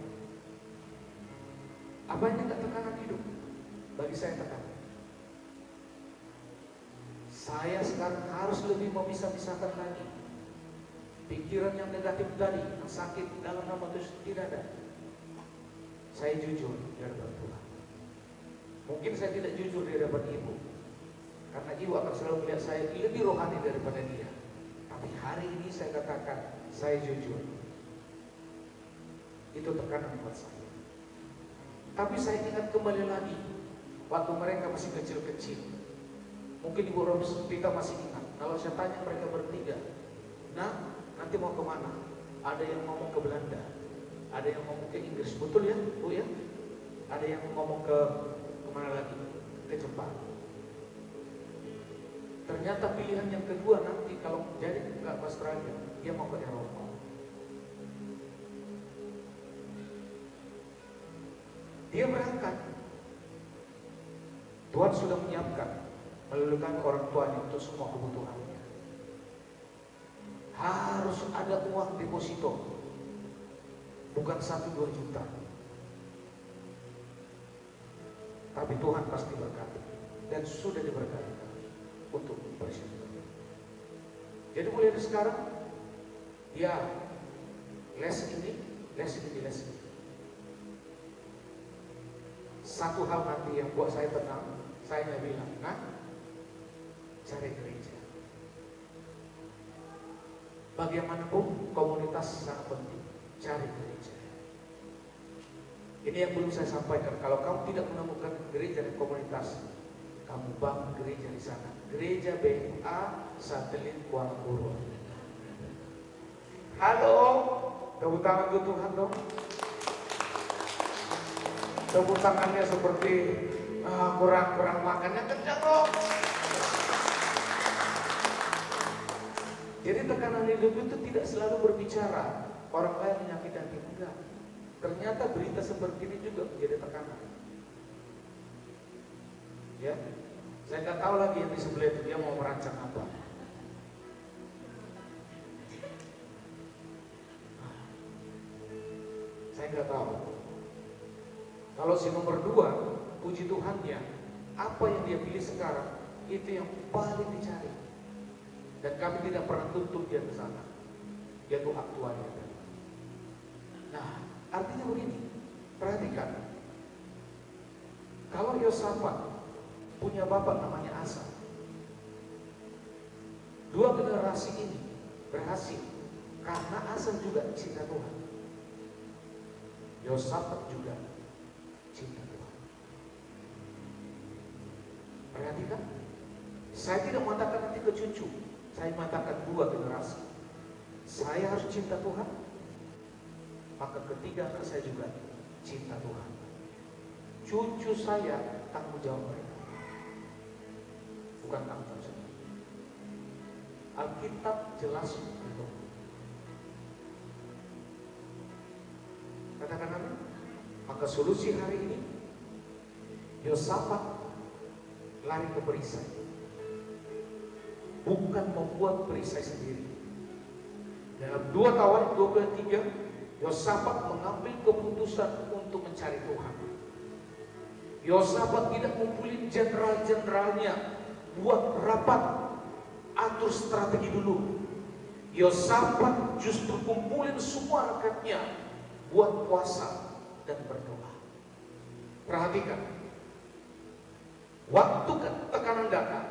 Apa ini enggak tekanan hidup? Bagi saya tekanan. Saya sekarang harus lebih memisah-misahkan lagi. Pikiran yang negatif tadi, yang sakit dalam nama Tuhan tidak ada. Saya jujur di hadapan Tuhan. Mungkin saya tidak jujur di hadapan ibu, karena ibu akan selalu melihat saya lebih rohani daripada dia. Tapi hari ini saya katakan, saya jujur. Itu tekanan buat saya. Tapi saya ingat kembali lagi, waktu mereka masih kecil-kecil. Mungkin Ibu Rospita masih ingat. Kalau saya tanya mereka bertiga, nah, nanti mau kemana? Ada yang ngomong ke Belanda, ada yang ngomong ke Inggris, betul ya, Bu ya? Ada yang ngomong ke kemana lagi? Ke Jepang. Ternyata pilihan yang kedua nanti kalau jadi nggak ke Australia, dia mau ke Eropa. Dia berangkat. Tuhan sudah menyiapkan melalui orang tuanya untuk semua kebutuhannya. Harus ada uang deposito, bukan 1-2 juta. Tapi Tuhan pasti berkati dan sudah diberkati untuk persiapan. Jadi mulai dari sekarang, ya les ini. Satu hal nanti yang buat saya tenang, saya bilang, cari gereja. Bagaimanapun komunitas sangat penting, cari gereja. Ini yang belum saya sampaikan. Kalau kamu tidak menemukan gereja dan komunitas, kamu bangun gereja di sana. Gereja BMA Satelit Kuala Lumpur. Halo, tepuk tangan untuk Tuhan dong. Tepuk tangannya seperti kurang makannya kencang dong. Jadi tekanan hidup itu tidak selalu berbicara orang lain menyakiti hati, enggak. Ternyata berita seperti ini juga menjadi tekanan. Ya, saya nggak tahu lagi yang di sebelah itu dia mau merancang apa. Saya nggak tahu. Kalau si nomor 2, puji Tuhannya, apa yang dia pilih sekarang itu yang paling dicari. Dan kami tidak pernah tuntut dia ke sana, yaitu aktualnya. Nah, artinya begini, perhatikan. Kalau Yosafat punya bapak namanya Asa, 2 generasi ini berhasil karena Asa juga cinta Tuhan. Yosafat juga cinta Tuhan. Perhatikan, saya tidak mengatakan nanti ke cucu, saya mengatakan 2 generasi. Saya harus cinta Tuhan, maka ketiga anak saya juga cinta Tuhan. Cucu saya tanggung jawab mereka, bukan tanggung jawab. Alkitab jelas itu. Katakan amin. Maka solusi hari ini, Yosafat lari ke perisai, bukan membuat perisai sendiri. Dalam 2 Tawarik 23, Yosafat mengambil keputusan untuk mencari Tuhan. Yosafat tidak ngumpulin jenderal-jenderalnya buat rapat, atur strategi dulu. Yosafat justru kumpulin semua rakatnya buat puasa dan berdoa. Perhatikan, waktu tekanan datang,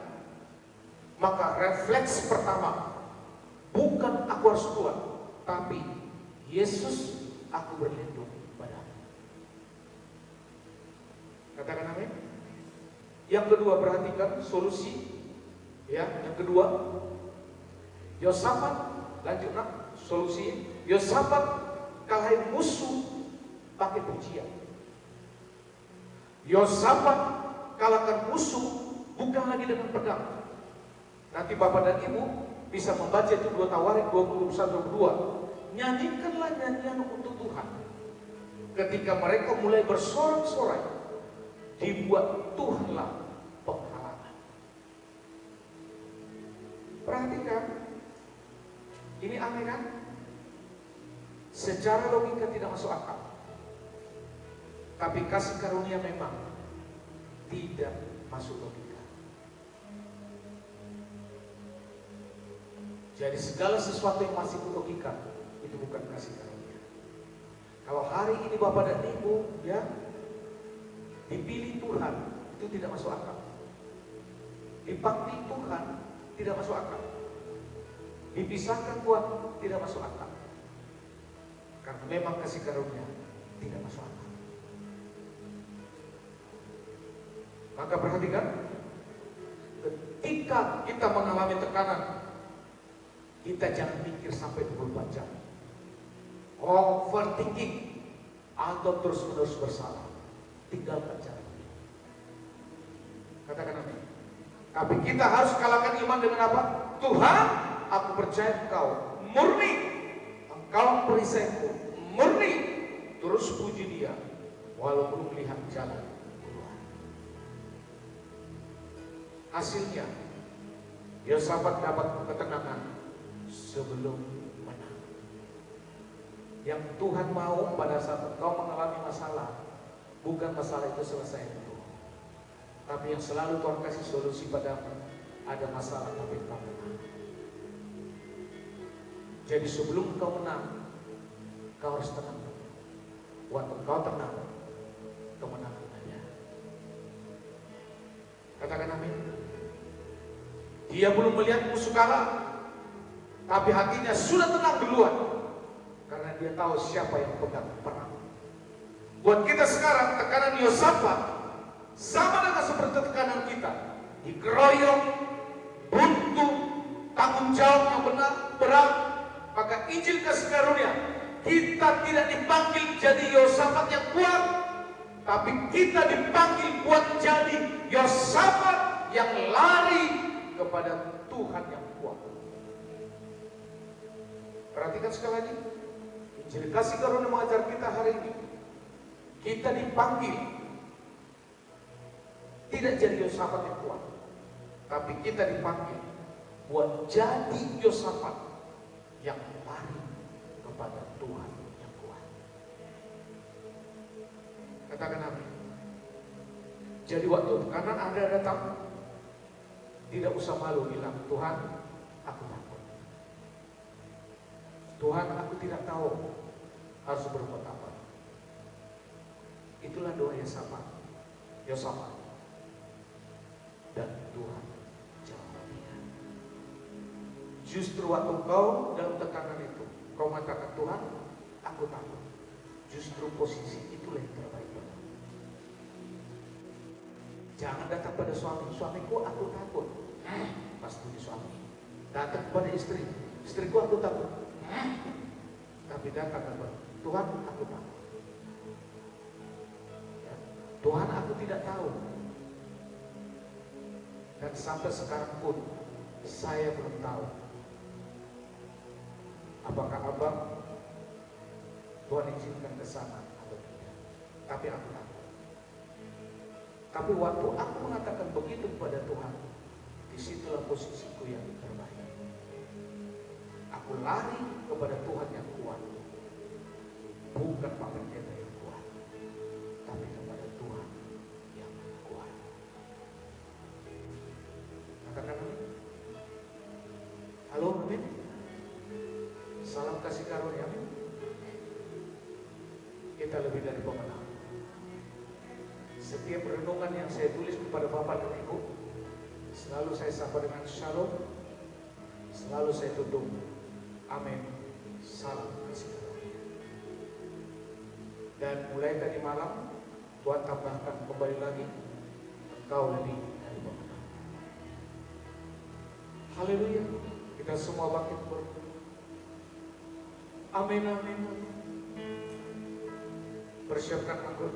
maka refleks pertama bukan aku harus kuat, tapi Yesus, aku berlindung padamu. Katakan amin. Yang kedua, perhatikan solusi. Ya, yang kedua, Yosafat, lanjut nak, solusi. Yosafat kalahin musuh pakai pujian. Yosafat kalahkan musuh bukan lagi dengan pedang. Nanti Bapak dan Ibu bisa membaca itu 2 Tawarik 21-22. Nyanyikanlah nyanyian untuk Tuhan. Ketika mereka mulai bersorak-sorai, dibuat Tuhanlah penghalangan. Perhatikan, ini aneh kan? Secara logika tidak masuk akal. Tapi kasih karunia memang tidak masuk logika. Jadi segala sesuatu yang masih logika itu bukan kasih karunia. Kalau hari ini Bapak dan Ibu ya dipilih Tuhan, itu tidak masuk akal. Dipanggil Tuhan tidak masuk akal. Dipisahkan Tuhan tidak masuk akal. Karena memang kasih karunia tidak masuk akal. Maka perhatikan, ketika kita mengalami tekanan, kita jangan pikir sampai 24 jam. Overthinking atau terus-menerus bersalah. Tinggalkan cara. Katakan amin. Tapi kita harus kalahkan iman dengan apa? Tuhan, aku percaya Engkau murni, Engkau perisaiku murni. Terus puji Dia walau belum melihat jalan keluar. Hasilnya Yosafat dapat ketenangan sebelum menang. Yang Tuhan mau pada saat engkau mengalami masalah, bukan masalah itu selesai dulu, tapi yang selalu Tuhan kasih solusi padamu. Ada masalah tapi engkau menang. Jadi sebelum engkau menang, kau harus tenang. Waktu engkau tenang, kemenangan ada. Katakan amin. Dia belum melihat musuh kalah, tapi hatinya sudah tenang duluan, karena dia tahu siapa yang pegang perang. Buat kita sekarang, tekanan Yosafat sama dengan seperti tekanan kita. Dikeroyok, buntu, tanggung jawab yang berat. Maka Injil kasih karunia, kita tidak dipanggil jadi Yosafat yang kuat, tapi kita dipanggil buat jadi Yosafat yang lari kepada Tuhan yang kuat. Perhatikan sekali lagi, Injil kasih karunia mengajar kita hari ini. Kita dipanggil tidak jadi Yosafat yang kuat, tapi kita dipanggil buat jadi Yosafat yang lari kepada Tuhan yang kuat. Katakan amin. Jadi waktu tekanan Anda datang, tidak usah malu bilang, Tuhan, aku takut. Tuhan, aku tidak tahu harus berbuat apa. Itulah doa Yosafat. Dan Tuhan jawab dia. Justru waktu kau dalam tekanan itu, kau mengatakan, Tuhan, aku takut. Justru posisi itulah yang terbaik. Jangan datang pada suamiku aku takut. Pasti suami. Datang kepada istriku aku takut. Tapi datang kepada Tuhan, aku takut. Ya. Tuhan, aku tidak tahu. Dan sampai sekarang pun saya belum tahu apakah abang Tuhan izinkan ke sana atau tidak. Tapi aku takut. Tapi waktu aku mengatakan begitu kepada Tuhan, disitulah posisiku yang terbaik. Aku lari kepada Tuhan yang kuat, bukan Pak Pendeta yang kuat, tapi kepada Tuhan yang kuat. Katakan amin. Halo, amin. Salam kasih karunia, amin. Kita lebih dari pemenang. Setiap renungan yang saya tulis kepada Bapak dan Ibu, selalu saya sapa dengan shalom, selalu saya tutup amin, salam kasih karunia. Dan mulai tadi malam, Tuhan tambahkan kembali lagi, engkau lebih dari pemenang. Haleluya. Kita semua bangkit berdoa. Amin, amin, amin. Persiapkan anggur.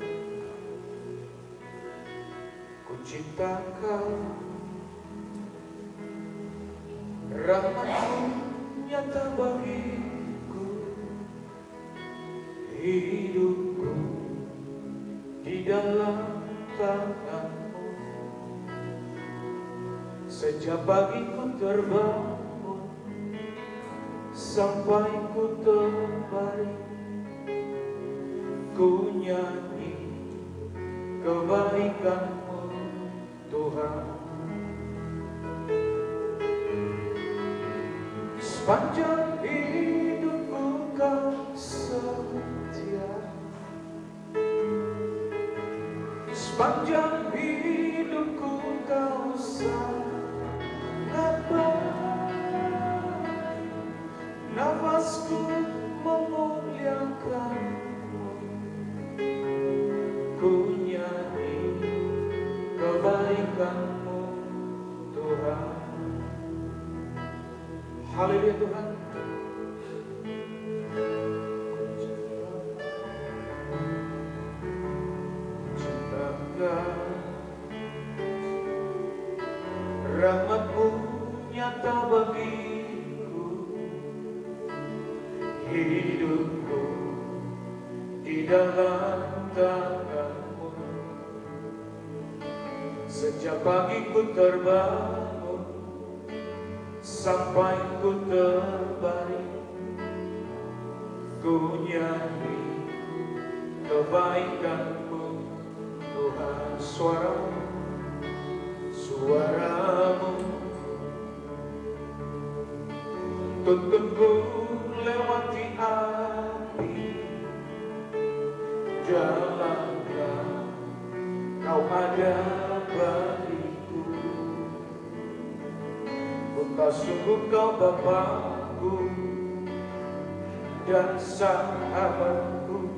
Ku cinta Kau, rahmat-Mu nyata bagiku, hidupku di dalam tangan-Mu. Sejak pagi ku terbangun sampai ku terbaring, ku nyanyi kebaikan-Mu Tuhan. Sepanjang hidupku Kau setia, sepanjang hidupku Kau sangat baik. Nafasku memuliakan-Mu, ku nyanyi kebaikan-Mu Tuhan. Haleluya Tuhan. Cintakan nyata bagiku, hidupku di dalam tanganmu. Sejak pagi ku terbangun sampai ku terbaring, ku nyanyi kebaikanmu Tuhan. Suaramu tuntunku lewati api, jalankan kau ada bagiku. Bukan sungguh kau Bapakku dan sahabatku,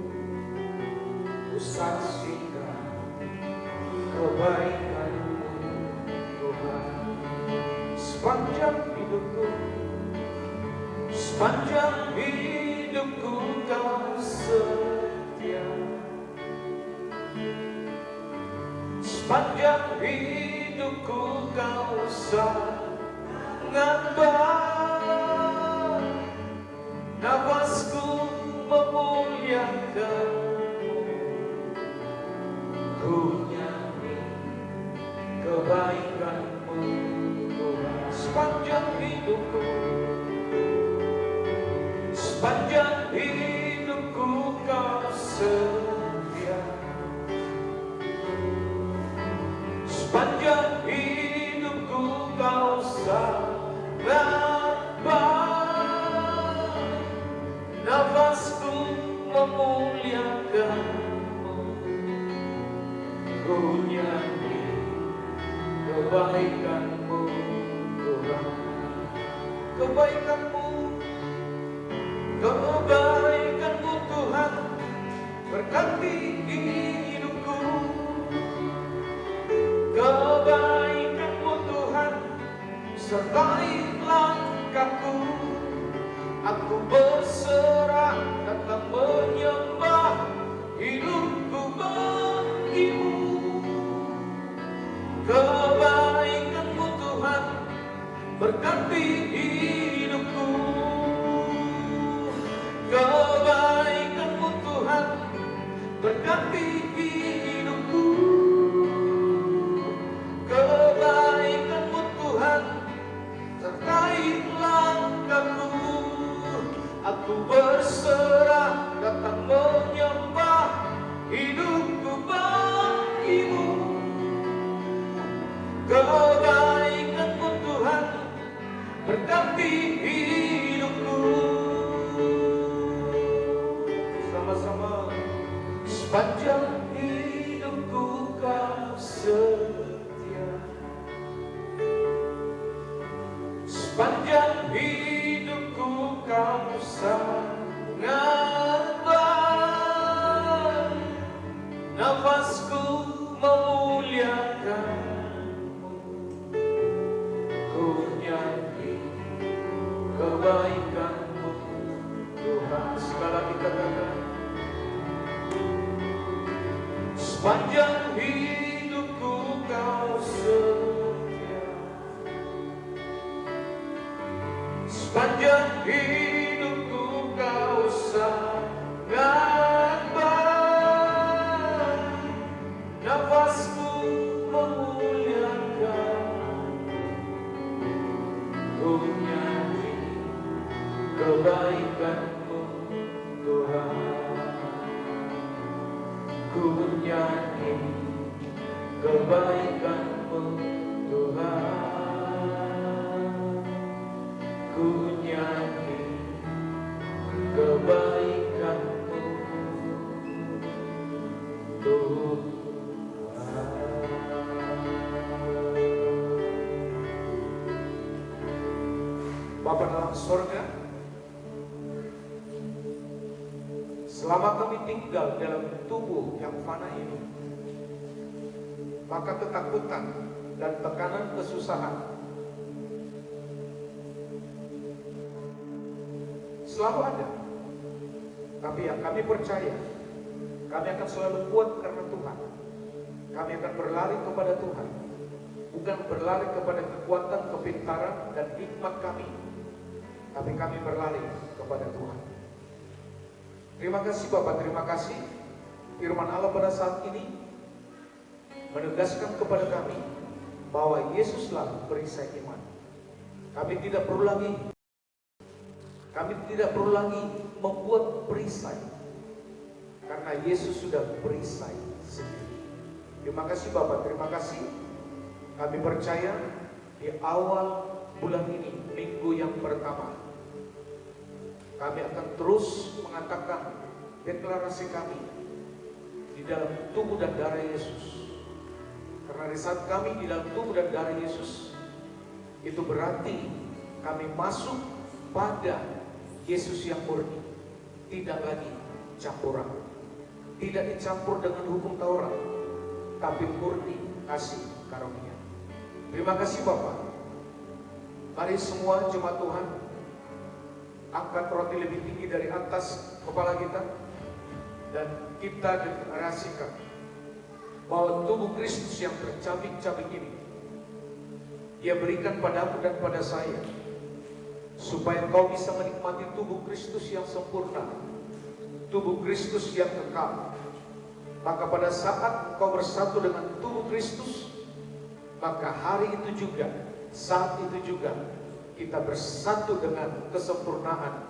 ku saksikan kebaikanmu Tuhan. Sepanjang hidupku, sepanjang hidupku kau setia. Sepanjang hidupku kau sangat baik. Nafasku memuliakanmu, ku nyanyi kebaikanmu Tuhan. Sepanjang hidupku, sepanjang hidupku kau setia. Sepanjang hidupku kau sangat baik. Nafasku memuliakanmu, ku nyanyi kebaikanmu Tuhan. Kebaikanmu, kebaikanmu Tuhan berkati hidupku. Kebaikanmu Tuhan sertai langkahku. Aku berserah datang menyembah, hidupku bagimu. Kebaikanmu Tuhan berkati hidupku. Kebaikanmu Tuhan berkati hidupku. Kebaikanmu Tuhan sertai langkahku. Aku berserah datang menyembah, hidupku bagimu. Kebaikanmu Tuhan berkati hidupku. Sama-sama. Sepanjang hidupku kau setia. Sepanjang hidupku kau sangat baik. Nafasku memuliakanmu, ku nyanyi kebaikanmu Tuhan. Sekali lagi katakan, sepanjang hidupku kau setia. Sepanjang hidupku kau sangat baik. Nafasku memuliakanmu, ku nyanyi kebaikanmu Tuhan. Ku nyanyi kebaikanmu Tuhan. Ku nyanyi kebaikanmu Tuhan. Bapa dalam surga, selama kami tinggal dalam tubuh yang fana ini, maka ketakutan dan tekanan kesusahan selalu ada. Tapi yang kami percaya, kami akan selalu kuat karena Tuhan. Kami akan berlari kepada Tuhan, bukan berlari kepada kekuatan, kepintaran, dan hikmat kami, tapi kami berlari kepada Tuhan. Terima kasih Bapak, terima kasih firman Allah pada saat ini menegaskan kepada kami bahwa Yesuslah perisai iman. Kami tidak perlu lagi membuat perisai, karena Yesus sudah perisai sendiri. Terima kasih Bapak, terima kasih. Kami percaya di awal bulan ini, minggu yang pertama, kami akan terus mengatakan deklarasi kami di dalam tubuh dan darah Yesus. Karena di saat kami di dalam tubuh dan darah Yesus, itu berarti kami masuk pada Yesus yang murni, tidak lagi campuran, tidak dicampur dengan hukum Taurat, tapi murni kasih karunia. Terima kasih Bapak. Mari semua jemaat Tuhan angkat roti lebih tinggi dari atas kepala kita, dan kita deklarasikan bahwa tubuh Kristus yang tercabik-cabik ini Dia berikan padamu dan pada saya, supaya kau bisa menikmati tubuh Kristus yang sempurna, tubuh Kristus yang kekal. Maka pada saat kau bersatu dengan tubuh Kristus, maka hari itu juga, saat itu juga, kita bersatu dengan kesempurnaan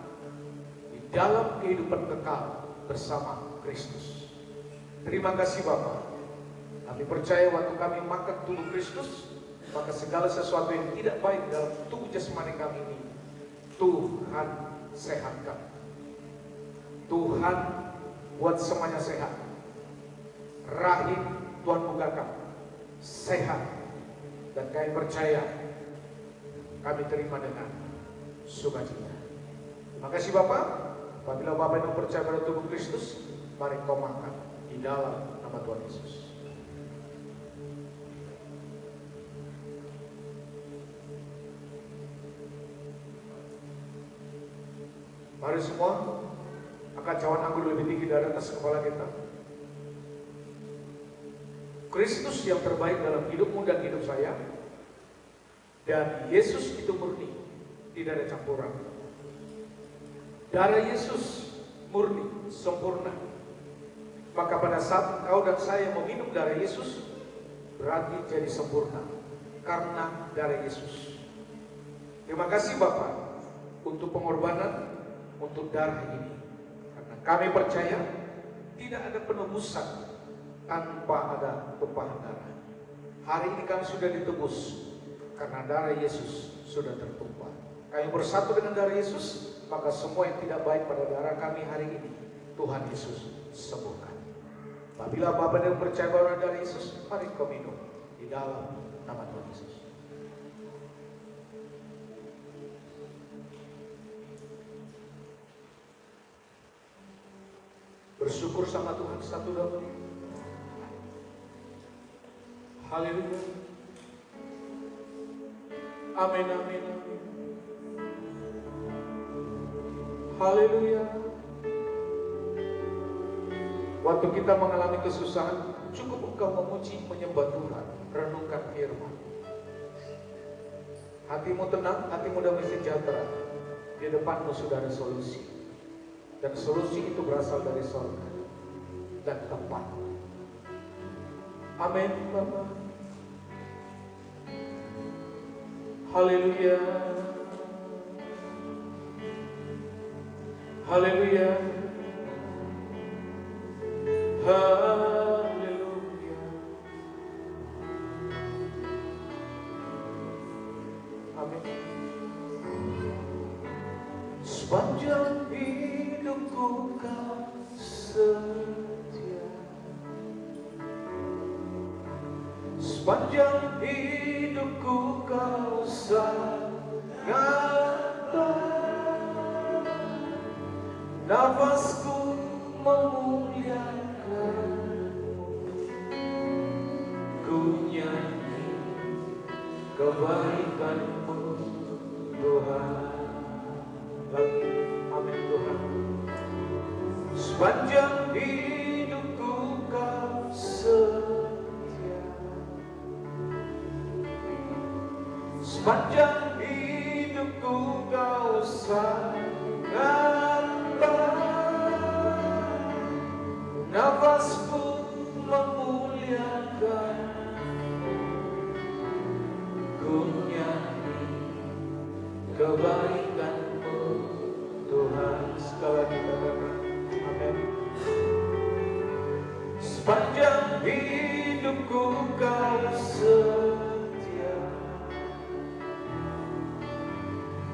di dalam kehidupan kekal bersama Kristus. Terima kasih Bapak. Kami percaya waktu kami makan tubuh Kristus, maka segala sesuatu yang tidak baik dalam tubuh jasmani kami ini, Tuhan sehatkan. Tuhan buat semuanya sehat. Rahim Tuhan bukakan sehat. Dan kami percaya, kami terima dengan sukacita. Terima kasih Bapak. Apabila Bapak yang percaya pada tubuh Kristus, mari kau makan di dalam nama Tuhan Yesus. Mari semua angkat cawan anggur lebih tinggi dari atas kepala kita. Kristus yang terbaik dalam hidupmu dan hidup saya, dan Yesus itu murni, tidak ada campuran. Darah Yesus murni, sempurna. Maka pada saat engkau dan saya meminum darah Yesus, berarti jadi sempurna karena darah Yesus. Terima kasih Bapak untuk pengorbanan, untuk darah ini. Karena kami percaya tidak ada penebusan tanpa ada tumpahan darah. Hari ini kami sudah ditebus karena darah Yesus sudah tertumpah. Kami bersatu dengan darah Yesus, maka semua yang tidak baik pada darah kami hari ini, Tuhan Yesus sembuhkan. Apabila Bapak yang percaya pada darah Yesus, mari kau minum di dalam nama Tuhan Yesus. Bersyukur sama Tuhan satu dahulu. Haleluya. Amin, amin, amin. Haleluya. Waktu kita mengalami kesusahan, cukup engkau memuji, menyembah Tuhan, renungkan firman. Hatimu tenang, hatimu damai sejahtera. Di depanmu sudah ada solusi. Dan solusi itu berasal dari surga dan tepat. Amin, Bapak. Haleluya. Haleluya. Haleluya. Amin. Sepanjang hidupku kau setia, sepanjang hidupku kau sangat baik. Nafasku memuliakanmu, ku nyanyi kebaikanmu Tuhan. Lagi, amin Tuhan. Sepanjang hidupku kau setia, sangat baik, nafasku memuliakan, ku nyanyi kebaikan-Mu Tuhan. Sekali lagi katakan amin. Sepanjang hidupku Kau setia,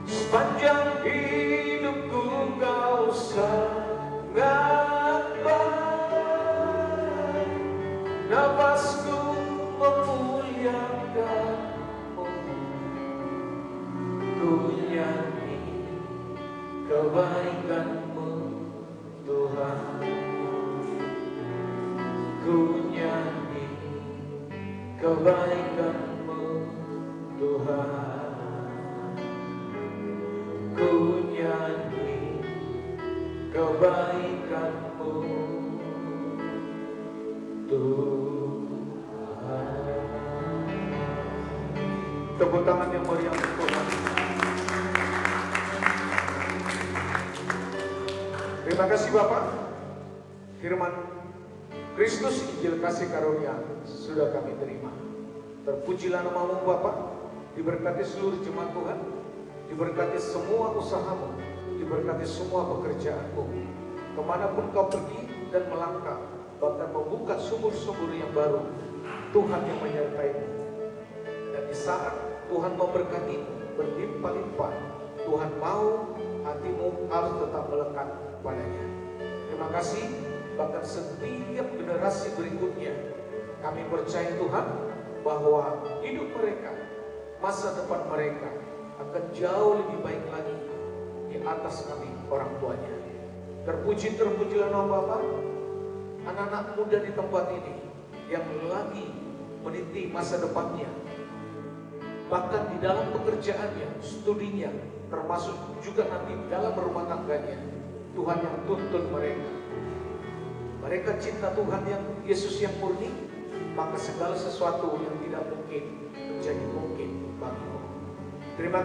sepanjang hidupku Kau sangat baik, nafasku memuliakan-Mu, ku nyanyi kebaikan-Mu Tuhan, ku nyanyi kebaikan-Mu Tuhan, ku nyanyi kebaikan-Mu Tuhan. Tepuk tangan yang meriah untuk Tuhan. Terima kasih Bapak. Firman Kristus Injil kasih karunia sudah kami terima. Terpujilah nama-Mu Bapak. Diberkati seluruh jemaat Tuhan, diberkati semua usahamu, diberkati semua pekerjaanmu. Kemanapun kau pergi dan melangkah, bahkan membuka sumur-sumur yang baru, Tuhan yang menyertai-Mu. Dan di saat Tuhan memberkati berlimpah-limpah, Tuhan mau hatimu harus tetap melekat padanya. Terima kasih. Bahkan setiap generasi berikutnya, kami percaya Tuhan bahwa hidup mereka, masa depan mereka akan jauh lebih baik lagi di atas kami orang tuanya. Terpujilah nama Bapa. Anak-anak muda di tempat ini yang lagi meniti masa depannya, bahkan di dalam pekerjaannya, studinya, termasuk juga nanti dalam rumah tangganya, Tuhan yang tuntun mereka. Mereka cinta Tuhan yang Yesus yang murni, maka segala sesuatu yang tidak mungkin menjadi mungkin bagimu. Terima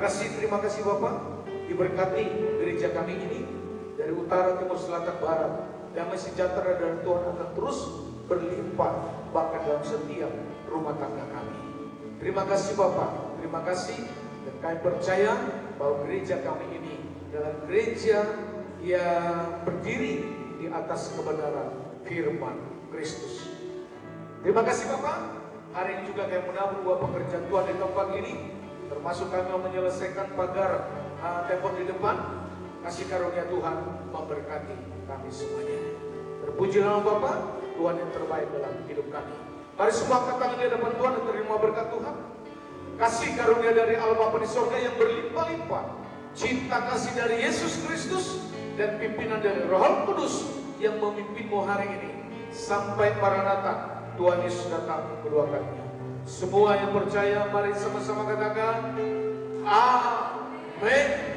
kasih Bapak. Diberkati gereja kami ini dari utara, timur, selatan, barat. Damai sejahtera dari Tuhan akan terus berlimpah bahkan dalam setiap rumah tangga kami. Terima kasih Bapak. Terima kasih, dan kami percaya bahwa gereja kami ini adalah gereja yang berdiri di atas kebenaran firman Kristus. Terima kasih Bapak. Hari ini juga kami menabur buah pekerjaan Tuhan di tempat ini, termasuk kami menyelesaikan pagar tembok di depan. Kasih karunia Tuhan memberkati kami semuanya. Terpujilah nama Bapa, Tuhan yang terbaik dalam hidup kami. Mari semua angkat tangan di hadapan Tuhan dan terima berkat Tuhan. Kasih karunia dari Allah Bapa di surga yang berlimpah-limpah, cinta kasih dari Yesus Kristus, dan pimpinan dari Roh Kudus yang memimpinmu hari ini sampai Maranatha Tuhan Yesus datang kedua kalinya. Semua yang percaya, mari sama-sama katakan amin.